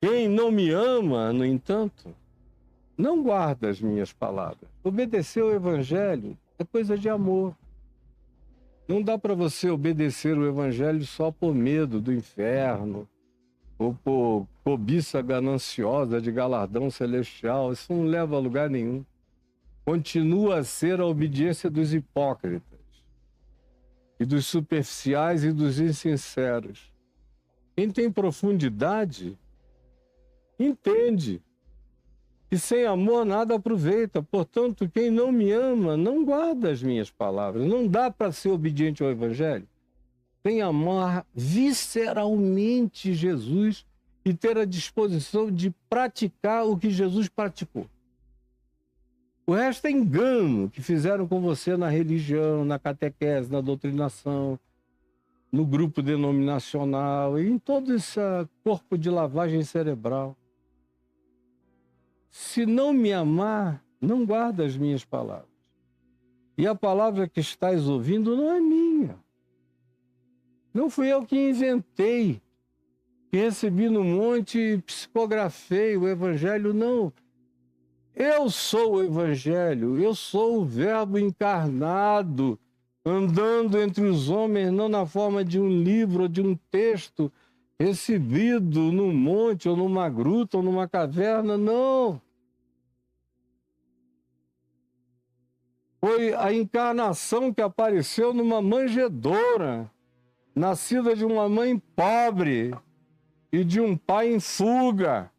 A: Quem não me ama, no entanto, não guarda as minhas palavras. Obedecer ao Evangelho é coisa de amor. Não dá para você obedecer o Evangelho só por medo do inferno ou por cobiça gananciosa de galardão celestial. Isso não leva a lugar nenhum. Continua a ser a obediência dos hipócritas e dos superficiais e dos insinceros. Quem tem profundidade entende que sem amor nada aproveita. Portanto, quem não me ama não guarda as minhas palavras. Não dá para ser obediente ao Evangelho sem amar visceralmente Jesus e ter a disposição de praticar o que Jesus praticou. O resto é engano que fizeram com você na religião, na catequese, na doutrinação, no grupo denominacional e em todo esse corpo de lavagem cerebral. Se não me amar, não guarda as minhas palavras. E a palavra que estás ouvindo não é minha. Não fui eu que inventei, que recebi no monte e psicografei o Evangelho, não. Eu sou o Evangelho, eu sou o Verbo encarnado, andando entre os homens, não na forma de um livro ou de um texto, recebido num monte, ou numa gruta, ou numa caverna, não. Foi a encarnação que apareceu numa manjedoura, nascida de uma mãe pobre e de um pai em fuga.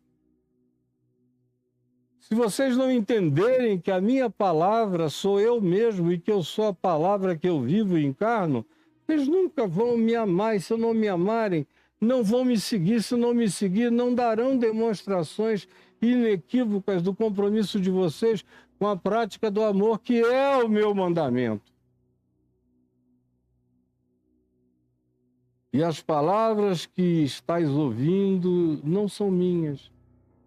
A: Se vocês não entenderem que a minha palavra sou eu mesmo e que eu sou a palavra que eu vivo e encarno, vocês nunca vão me amar. E se não me amarem, não vão me seguir. Se não me seguir, não darão demonstrações inequívocas do compromisso de vocês com a prática do amor, que é o meu mandamento. E as palavras que estáis ouvindo não são minhas,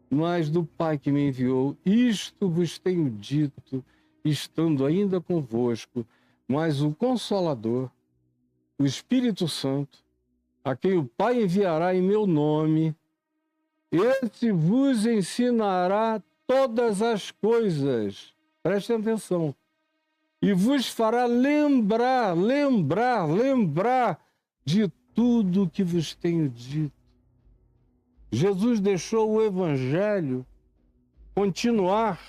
A: mas do Pai que me enviou. Isto vos tenho dito, estando ainda convosco, mas o Consolador, o Espírito Santo, a quem o Pai enviará em meu nome, esse vos ensinará todas as coisas. Prestem atenção. E vos fará lembrar de tudo que vos tenho dito. Jesus deixou o Evangelho continuar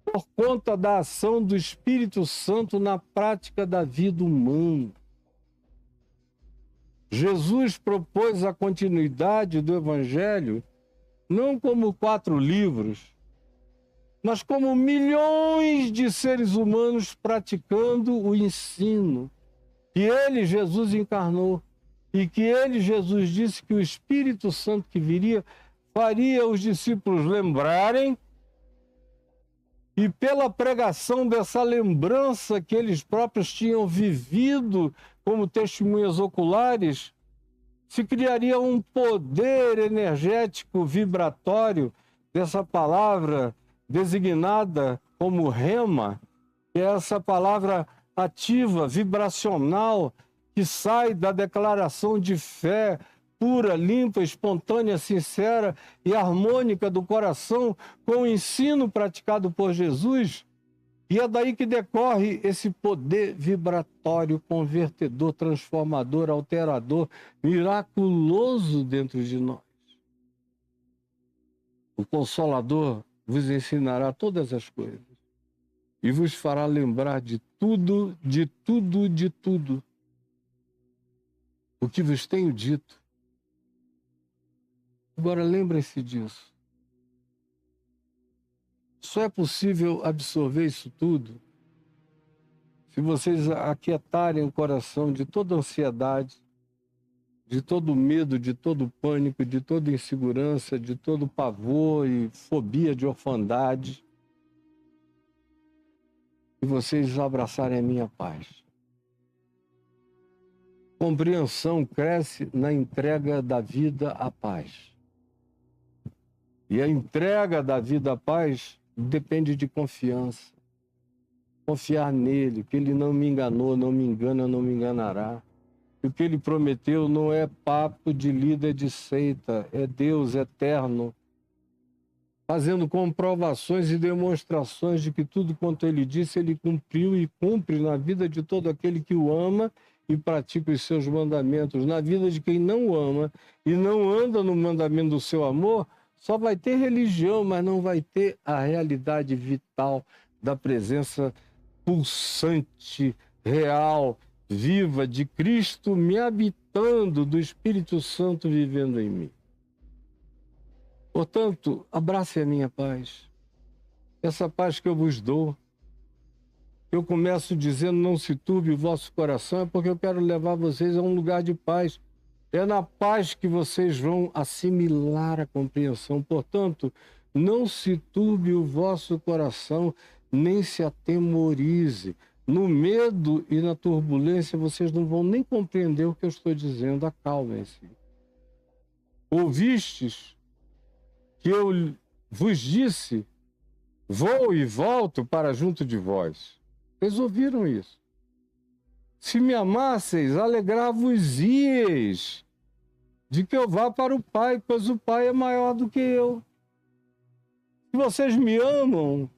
A: por conta da ação do Espírito Santo na prática da vida humana. Jesus propôs a continuidade do Evangelho não como 4 livros, mas como milhões de seres humanos praticando o ensino que ele, Jesus, encarnou. E que ele, Jesus, disse que o Espírito Santo que viria faria os discípulos lembrarem, e pela pregação dessa lembrança que eles próprios tinham vivido como testemunhas oculares, se criaria um poder energético vibratório dessa palavra designada como rema, que é essa palavra ativa, vibracional, que sai da declaração de fé pura, limpa, espontânea, sincera e harmônica do coração com o ensino praticado por Jesus. E é daí que decorre esse poder vibratório, convertedor, transformador, alterador, miraculoso dentro de nós. O Consolador vos ensinará todas as coisas e vos fará lembrar de tudo o que vos tenho dito. Agora lembrem-se disso. Só é possível absorver isso tudo se vocês aquietarem o coração de toda ansiedade, de todo medo, de todo pânico, de toda insegurança, de todo pavor e fobia de orfandade, e vocês abraçarem a minha paz. Compreensão cresce na entrega da vida à paz. E a entrega da vida à paz depende de confiança. Confiar nele, que ele não me enganou, não me engana, não me enganará. O que ele prometeu não é papo de líder de seita, é Deus eterno, fazendo comprovações e demonstrações de que tudo quanto ele disse, ele cumpriu e cumpre na vida de todo aquele que o ama e pratica os seus mandamentos. Na vida de quem não o ama e não anda no mandamento do seu amor, só vai ter religião, mas não vai ter a realidade vital da presença pulsante, real, viva de Cristo me habitando, do Espírito Santo vivendo em mim. Portanto, abrace a minha paz. Essa paz que eu vos dou. Eu começo dizendo, não se turbe o vosso coração, é porque eu quero levar vocês a um lugar de paz. É na paz que vocês vão assimilar a compreensão. Portanto, não se turbe o vosso coração, nem se atemorize. No medo e na turbulência, vocês não vão nem compreender o que eu estou dizendo. Acalmem-se. Ouvistes que eu vos disse, vou e volto para junto de vós. Vocês ouviram isso? Se me amasseis, alegrar-vos-ieis de que eu vá para o Pai, pois o Pai é maior do que eu. Se vocês me amam,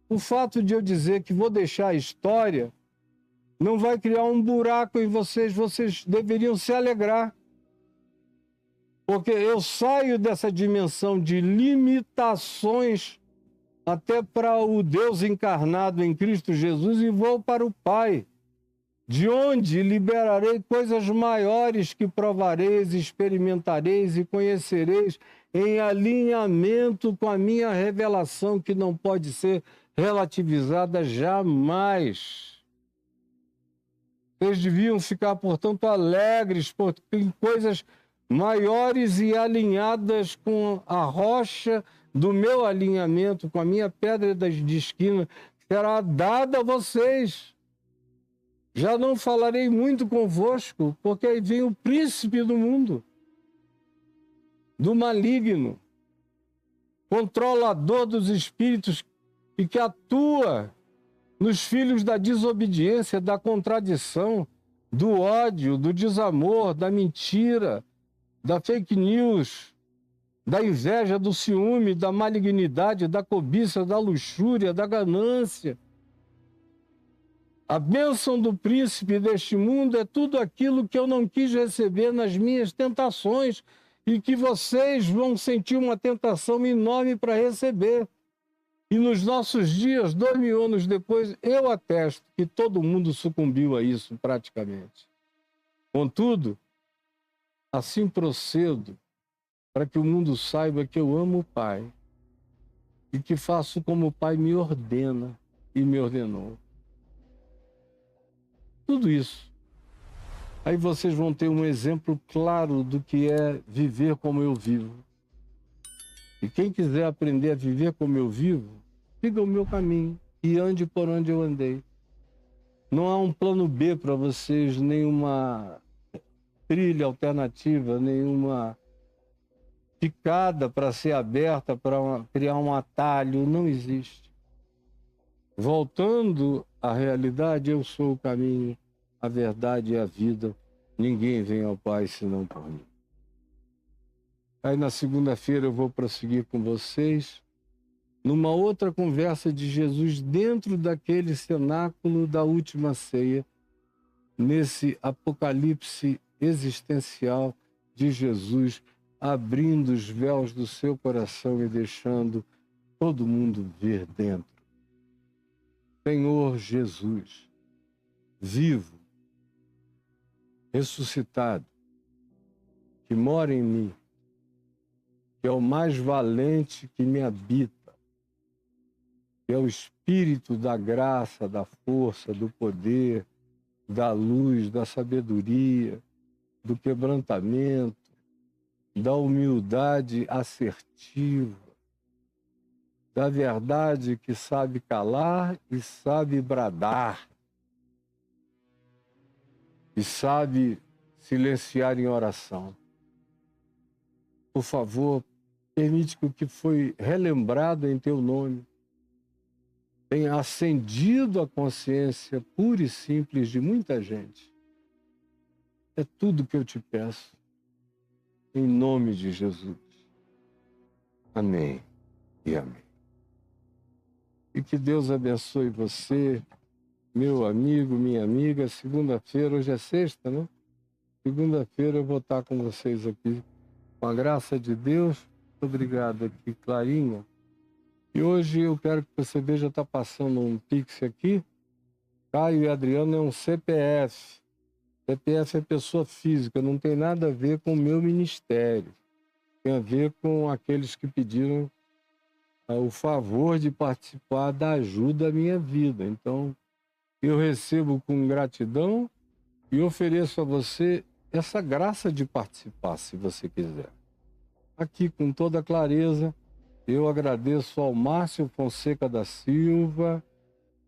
A: o fato de eu dizer que vou deixar a história não vai criar um buraco em vocês. Vocês deveriam se alegrar. Porque eu saio dessa dimensão de limitações até para o Deus encarnado em Cristo Jesus e vou para o Pai, de onde liberarei coisas maiores que provareis, experimentareis e conhecereis em alinhamento com a minha revelação, que não pode ser relativizada jamais. Vocês deviam ficar, portanto, alegres, porque tem coisas maiores e alinhadas com a rocha do meu alinhamento, com a minha pedra de esquina, será dada a vocês. Já não falarei muito convosco, porque aí vem o príncipe do mundo, do maligno, controlador dos espíritos e que atua nos filhos da desobediência, da contradição, do ódio, do desamor, da mentira, da fake news, da inveja, do ciúme, da malignidade, da cobiça, da luxúria, da ganância. A bênção do príncipe deste mundo é tudo aquilo que eu não quis receber nas minhas tentações e que vocês vão sentir uma tentação enorme para receber. E nos nossos dias, 2000 anos depois, eu atesto que todo mundo sucumbiu a isso praticamente. Contudo, assim procedo para que o mundo saiba que eu amo o Pai e que faço como o Pai me ordena e me ordenou. Tudo isso. Aí vocês vão ter um exemplo claro do que é viver como eu vivo. E quem quiser aprender a viver como eu vivo, siga o meu caminho e ande por onde eu andei. Não há um plano B para vocês, nenhuma trilha alternativa, nenhuma picada para ser aberta, para criar um atalho. Não existe. Voltando à realidade, eu sou o caminho, a verdade e a vida. Ninguém vem ao Pai senão por mim. Aí na segunda-feira eu vou prosseguir com vocês numa outra conversa de Jesus dentro daquele cenáculo da última ceia, nesse apocalipse existencial de Jesus abrindo os véus do seu coração e deixando todo mundo ver dentro. Senhor Jesus, vivo, ressuscitado, que mora em mim, que é o mais valente que me habita, que é o Espírito da graça, da força, do poder, da luz, da sabedoria, do quebrantamento, da humildade assertiva, da verdade que sabe calar e sabe bradar, e sabe silenciar em oração. Por favor, permite que o que foi relembrado em teu nome tenha acendido a consciência pura e simples de muita gente. É tudo que eu te peço, em nome de Jesus. Amém e amém. E que Deus abençoe você, meu amigo, minha amiga. Segunda-feira, hoje é sexta, né? Segunda-feira eu vou estar com vocês aqui, com a graça de Deus. Muito obrigado aqui, Clarinha. E hoje eu quero que você veja, está passando um Pix aqui. Caio e Adriano é um CPF. CPF é pessoa física, não tem nada a ver com o meu ministério. Tem a ver com aqueles que pediram o favor de participar da ajuda à minha vida. Então, eu recebo com gratidão e ofereço a você essa graça de participar, se você quiser. Aqui, com toda clareza, eu agradeço ao Márcio Fonseca da Silva.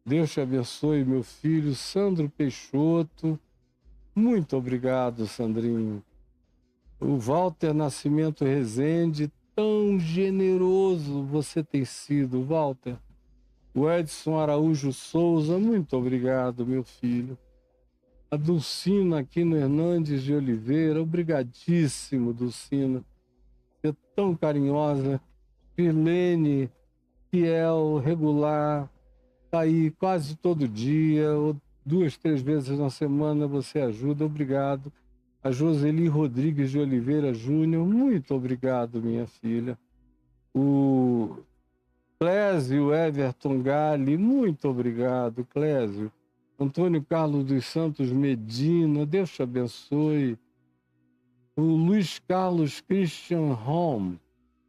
A: Deus te abençoe, meu filho, Sandro Peixoto. Muito obrigado, Sandrinho. O Walter Nascimento Rezende, tão generoso você tem sido, Walter. O Edson Araújo Souza, muito obrigado, meu filho. A Dulcina Aquino Hernandes de Oliveira, obrigadíssimo, Dulcina. Você é tão carinhosa. Irlene, fiel, regular, tá aí quase todo dia, ou 2, 3 vezes na semana você ajuda, obrigado. A Joseli Rodrigues de Oliveira Júnior, muito obrigado, minha filha. O Clésio Everton Gali, muito obrigado, Clésio. Antônio Carlos dos Santos Medina, Deus te abençoe. O Luiz Carlos Christian Home,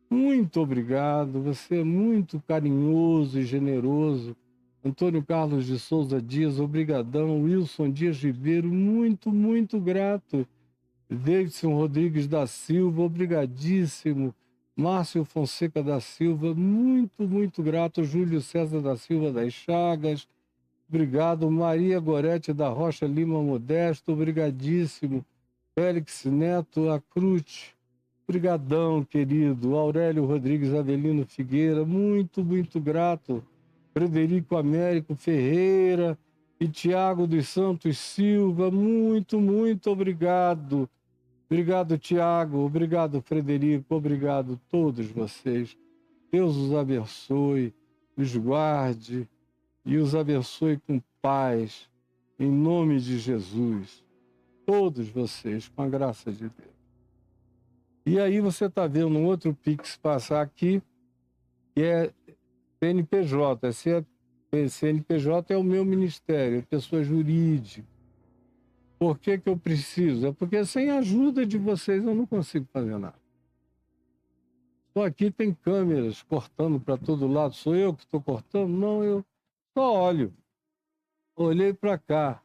A: muito obrigado, você é muito carinhoso e generoso. Antônio Carlos de Souza Dias, obrigadão. Wilson Dias Ribeiro, muito, muito grato. Davidson Rodrigues da Silva, obrigadíssimo. Márcio Fonseca da Silva, muito, muito grato. Júlio César da Silva das Chagas, obrigado. Maria Gorete da Rocha Lima Modesto, obrigadíssimo. Félix Neto Acrute, obrigadão, querido. Aurélio Rodrigues Avelino Figueira, muito, muito grato. Frederico Américo Ferreira e Tiago dos Santos Silva, muito, muito obrigado. Obrigado, Tiago. Obrigado, Frederico. Obrigado a todos vocês. Deus os abençoe, os guarde e os abençoe com paz, em nome de Jesus. Todos vocês, com a graça de Deus. E aí você está vendo um outro Pix passar aqui, que é CNPJ. CNPJ é o meu ministério, é pessoa jurídica. Por que que eu preciso? É porque sem a ajuda de vocês eu não consigo fazer nada. Só aqui tem câmeras cortando para todo lado. Sou eu que estou cortando? Não, eu só olho. Olhei para cá.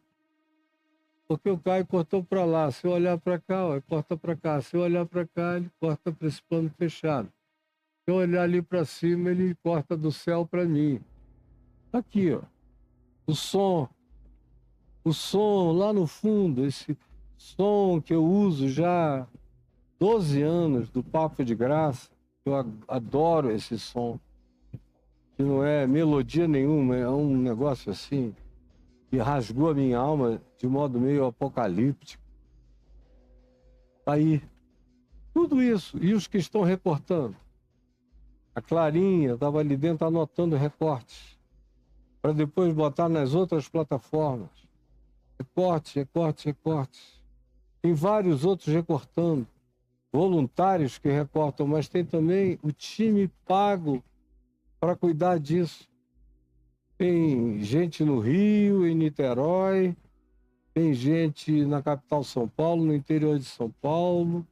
A: Porque o Caio cortou para lá. Se eu olhar para cá, ele corta para cá. Se eu olhar para cá, ele corta para esse plano fechado. Se eu olhar ali para cima, ele corta do céu para mim. Aqui, ó. O som lá no fundo, esse som que eu uso já há 12 anos do Papo de Graça. Eu adoro esse som. Que não é melodia nenhuma, é um negócio assim que rasgou a minha alma de modo meio apocalíptico. Aí, tudo isso. E os que estão recortando? A Clarinha estava ali dentro anotando recortes para depois botar nas outras plataformas. Recortes, recortes, recortes. Tem vários outros recortando. voluntários que recortam, mas tem também o time pago para cuidar disso. Tem gente no Rio, em Niterói, tem gente na capital São Paulo, no interior de São Paulo,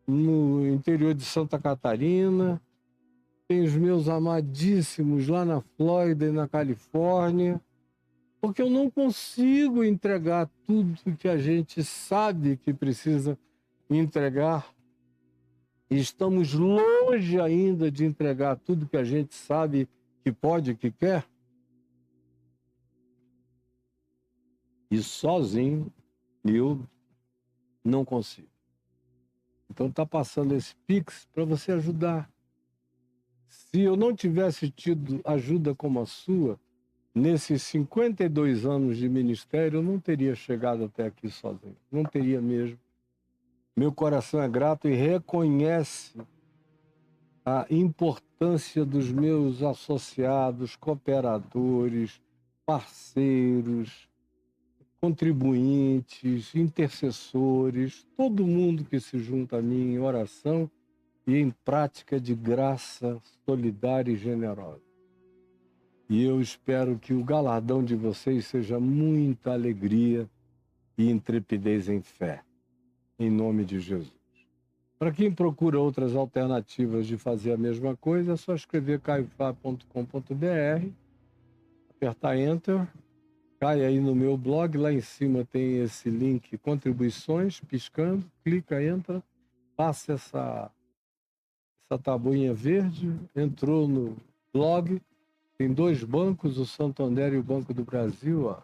A: no interior de Santa Catarina, tem os meus amadíssimos lá na Flórida e na Califórnia, porque eu não consigo entregar tudo que a gente sabe que precisa entregar. E estamos longe ainda de entregar tudo que a gente sabe que pode e que quer. E sozinho eu não consigo. Então está passando esse Pix para você ajudar. Se eu não tivesse tido ajuda como a sua, nesses 52 anos de ministério, eu não teria chegado até aqui sozinho. Não teria mesmo. Meu coração é grato e reconhece a importância dos meus associados, cooperadores, parceiros, contribuintes, intercessores, todo mundo que se junta a mim em oração e em prática de graça solidária e generosa. E eu espero que o galardão de vocês seja muita alegria e intrepidez em fé, em nome de Jesus. Para quem procura outras alternativas de fazer a mesma coisa, é só escrever caiofá.com.br, apertar Enter, cai aí no meu blog, lá em cima tem esse link contribuições, piscando, clica, entra, passa essa tabuinha verde, entrou no blog, tem dois bancos, o Santander e o Banco do Brasil, ó.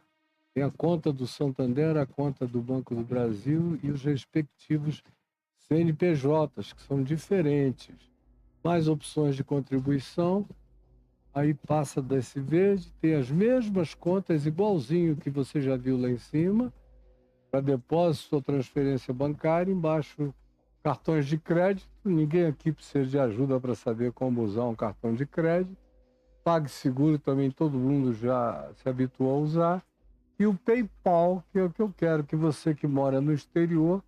A: Tem a conta do Santander, a conta do Banco do Brasil e os respectivos CNPJs, que são diferentes. Mais opções de contribuição, aí passa desse verde, tem as mesmas contas, igualzinho que você já viu lá em cima, para depósito ou transferência bancária, embaixo cartões de crédito, ninguém aqui precisa de ajuda para saber como usar um cartão de crédito, PagSeguro também todo mundo já se habituou a usar, e o PayPal, que é o que eu quero que você que mora no exterior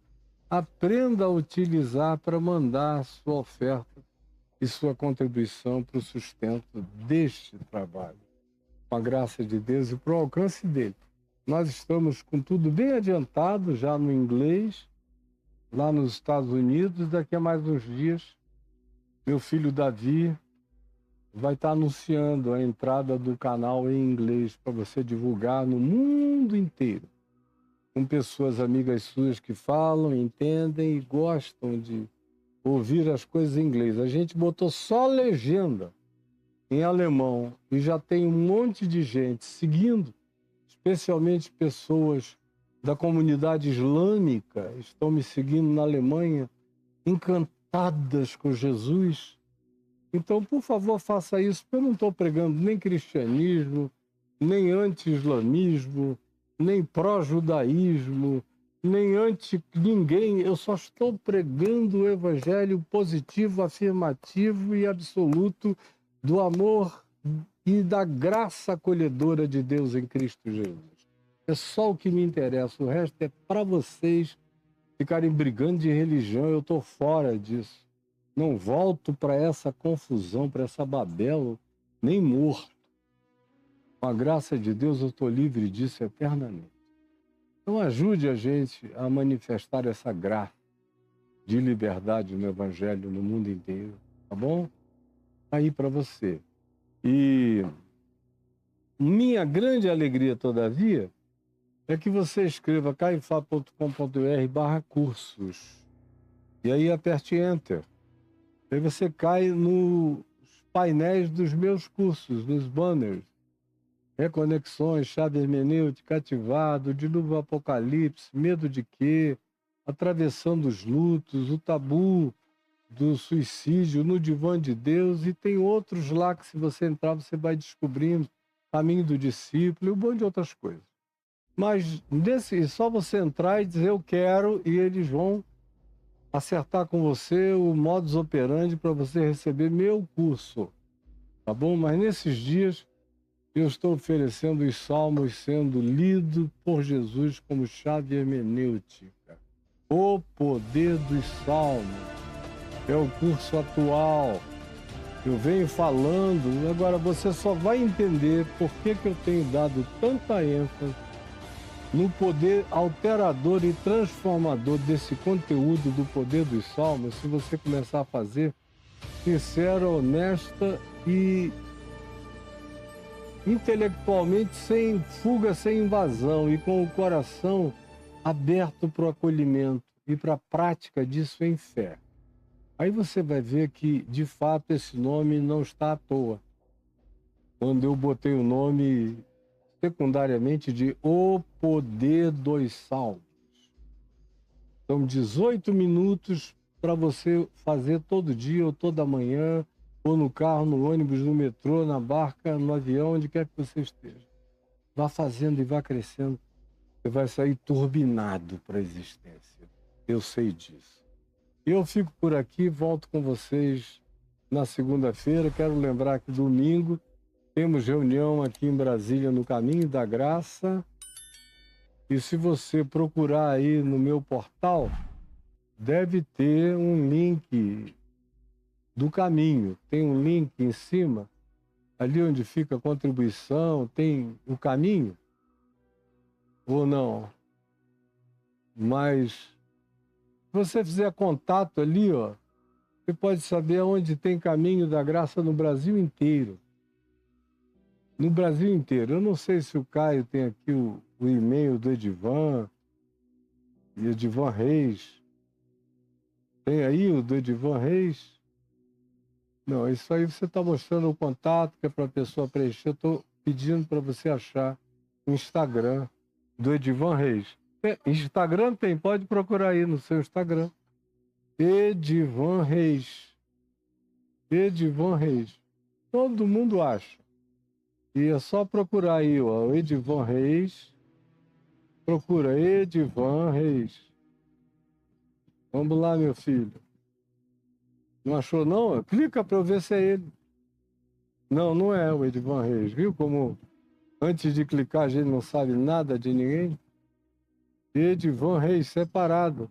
A: aprenda a utilizar para mandar sua oferta e sua contribuição para o sustento deste trabalho, com a graça de Deus e para o alcance dele. Nós estamos com tudo bem adiantado já no inglês, lá nos Estados Unidos. Daqui a mais uns dias, meu filho Davi vai estar anunciando a entrada do canal em inglês para você divulgar no mundo inteiro, com pessoas amigas suas que falam, entendem e gostam de ouvir as coisas em inglês. A gente botou só legenda em alemão e já tem um monte de gente seguindo, especialmente pessoas da comunidade islâmica, estão me seguindo na Alemanha, encantadas com Jesus. Então, por favor, faça isso, porque eu não estou pregando nem cristianismo, nem anti-islamismo, nem pró-judaísmo, nem anti-ninguém. Eu só estou pregando o evangelho positivo, afirmativo e absoluto do amor e da graça acolhedora de Deus em Cristo Jesus. É só o que me interessa, o resto é para vocês ficarem brigando de religião, eu estou fora disso. Não volto para essa confusão, para essa Babel, nem morto. Com a graça de Deus, eu estou livre disso eternamente. Então ajude a gente a manifestar essa graça de liberdade no Evangelho no mundo inteiro, tá bom? Aí para você. E minha grande alegria, todavia, é que você escreva caifá.com.br/cursos. E aí aperte Enter. Aí você cai nos painéis dos meus cursos, nos banners. Reconexões, chave hermenêutica, ativado, dilúvio apocalipse, medo de quê? Atravessando os lutos, o tabu do suicídio, no divã de Deus, e tem outros lá que se você entrar você vai descobrindo, caminho do discípulo e um monte de outras coisas. Mas só você entrar e dizer eu quero, e eles vão acertar com você o modus operandi para você receber meu curso, tá bom? Mas nesses dias eu estou oferecendo os salmos sendo lido por Jesus como chave hermenêutica, O Poder dos Salmos. É o curso atual. Eu venho falando, agora você só vai entender por que eu tenho dado tanta ênfase no poder alterador e transformador desse conteúdo do Poder dos Salmos, se você começar a fazer sincera, honesta e intelectualmente sem fuga, sem invasão e com o coração aberto para o acolhimento e para a prática disso em fé. Aí você vai ver que, de fato, esse nome não está à toa. Quando eu botei o nome secundariamente de O Poder dos Salmos. São 18 minutos para você fazer todo dia ou toda manhã, ou no carro, no ônibus, no metrô, na barca, no avião, onde quer que você esteja. Vá fazendo e vá crescendo. Você vai sair turbinado para a existência. Eu sei disso. Eu fico por aqui, volto com vocês na segunda-feira. Quero lembrar que domingo temos reunião aqui em Brasília no Caminho da Graça. E se você procurar aí no meu portal, deve ter um link do caminho. Tem um link em cima, ali onde fica a contribuição, tem o caminho? Ou não? Mas se você fizer contato ali, ó, você pode saber onde tem Caminho da Graça no Brasil inteiro. No Brasil inteiro. Eu não sei se o Caio tem aqui o e-mail do Edivan Reis. Tem aí o do Edivan Reis? Não, isso aí você está mostrando o contato que é para a pessoa preencher. Eu estou pedindo para você achar o Instagram do Edivan Reis. Instagram tem, pode procurar aí no seu Instagram. Edivan Reis. Edivan Reis. Todo mundo acha. E é só procurar aí, ó, o Edivan Reis. Procura Edivan Reis. Vamos lá, meu filho. Não achou, não? Clica para eu ver se é ele. Não, não é o Edivan Reis. Viu como antes de clicar a gente não sabe nada de ninguém? Edivan Reis, separado.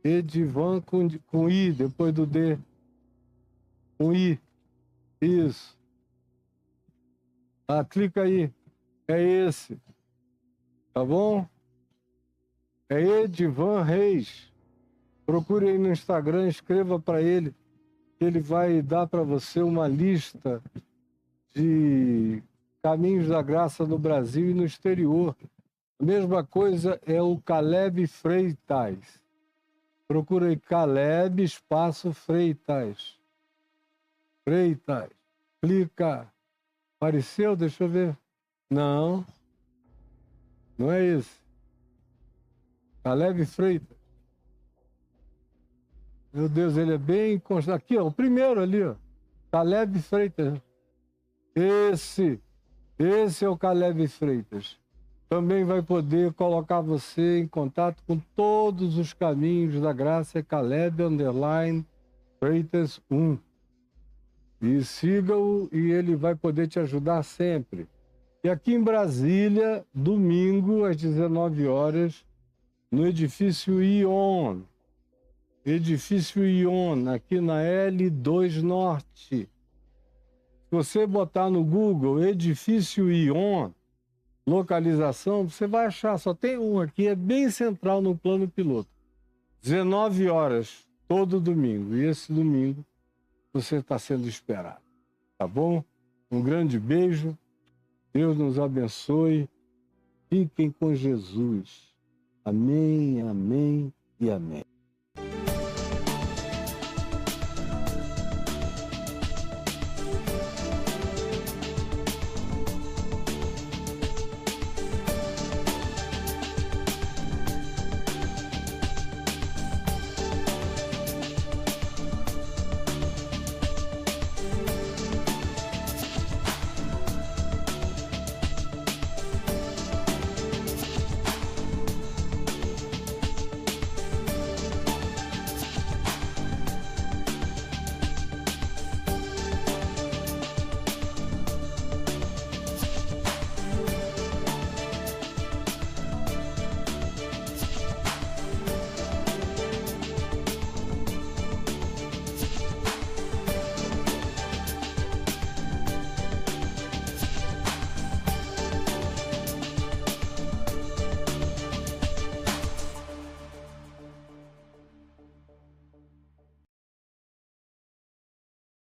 A: Edivan com I, depois do D. Com I. Isso. Ah, clica aí. É esse. Tá bom? É Edivan Reis. Procure aí no Instagram, escreva para ele, que ele vai dar para você uma lista de caminhos da graça no Brasil e no exterior. A mesma coisa é o Caleb Freitas. Procura aí Caleb espaço Freitas. Freitas. Clica. Apareceu? Deixa eu ver. Não. Não é esse. Caleb Freitas. Meu Deus, ele é bem constante. Aqui, ó, o primeiro ali, ó. Caleb Freitas. Esse é o Caleb Freitas. Também vai poder colocar você em contato com todos os caminhos da graça. É Caleb Freitas 1. E siga-o e ele vai poder te ajudar sempre. E aqui em Brasília, domingo, às 19 horas, no edifício Ion. Edifício Ion, aqui na L2 Norte. Se você botar no Google Edifício Ion, localização, você vai achar, só tem um aqui, é bem central no plano piloto. 19 horas, todo domingo. E esse domingo você está sendo esperado. Tá bom? Um grande beijo. Deus nos abençoe. Fiquem com Jesus. Amém, amém e amém.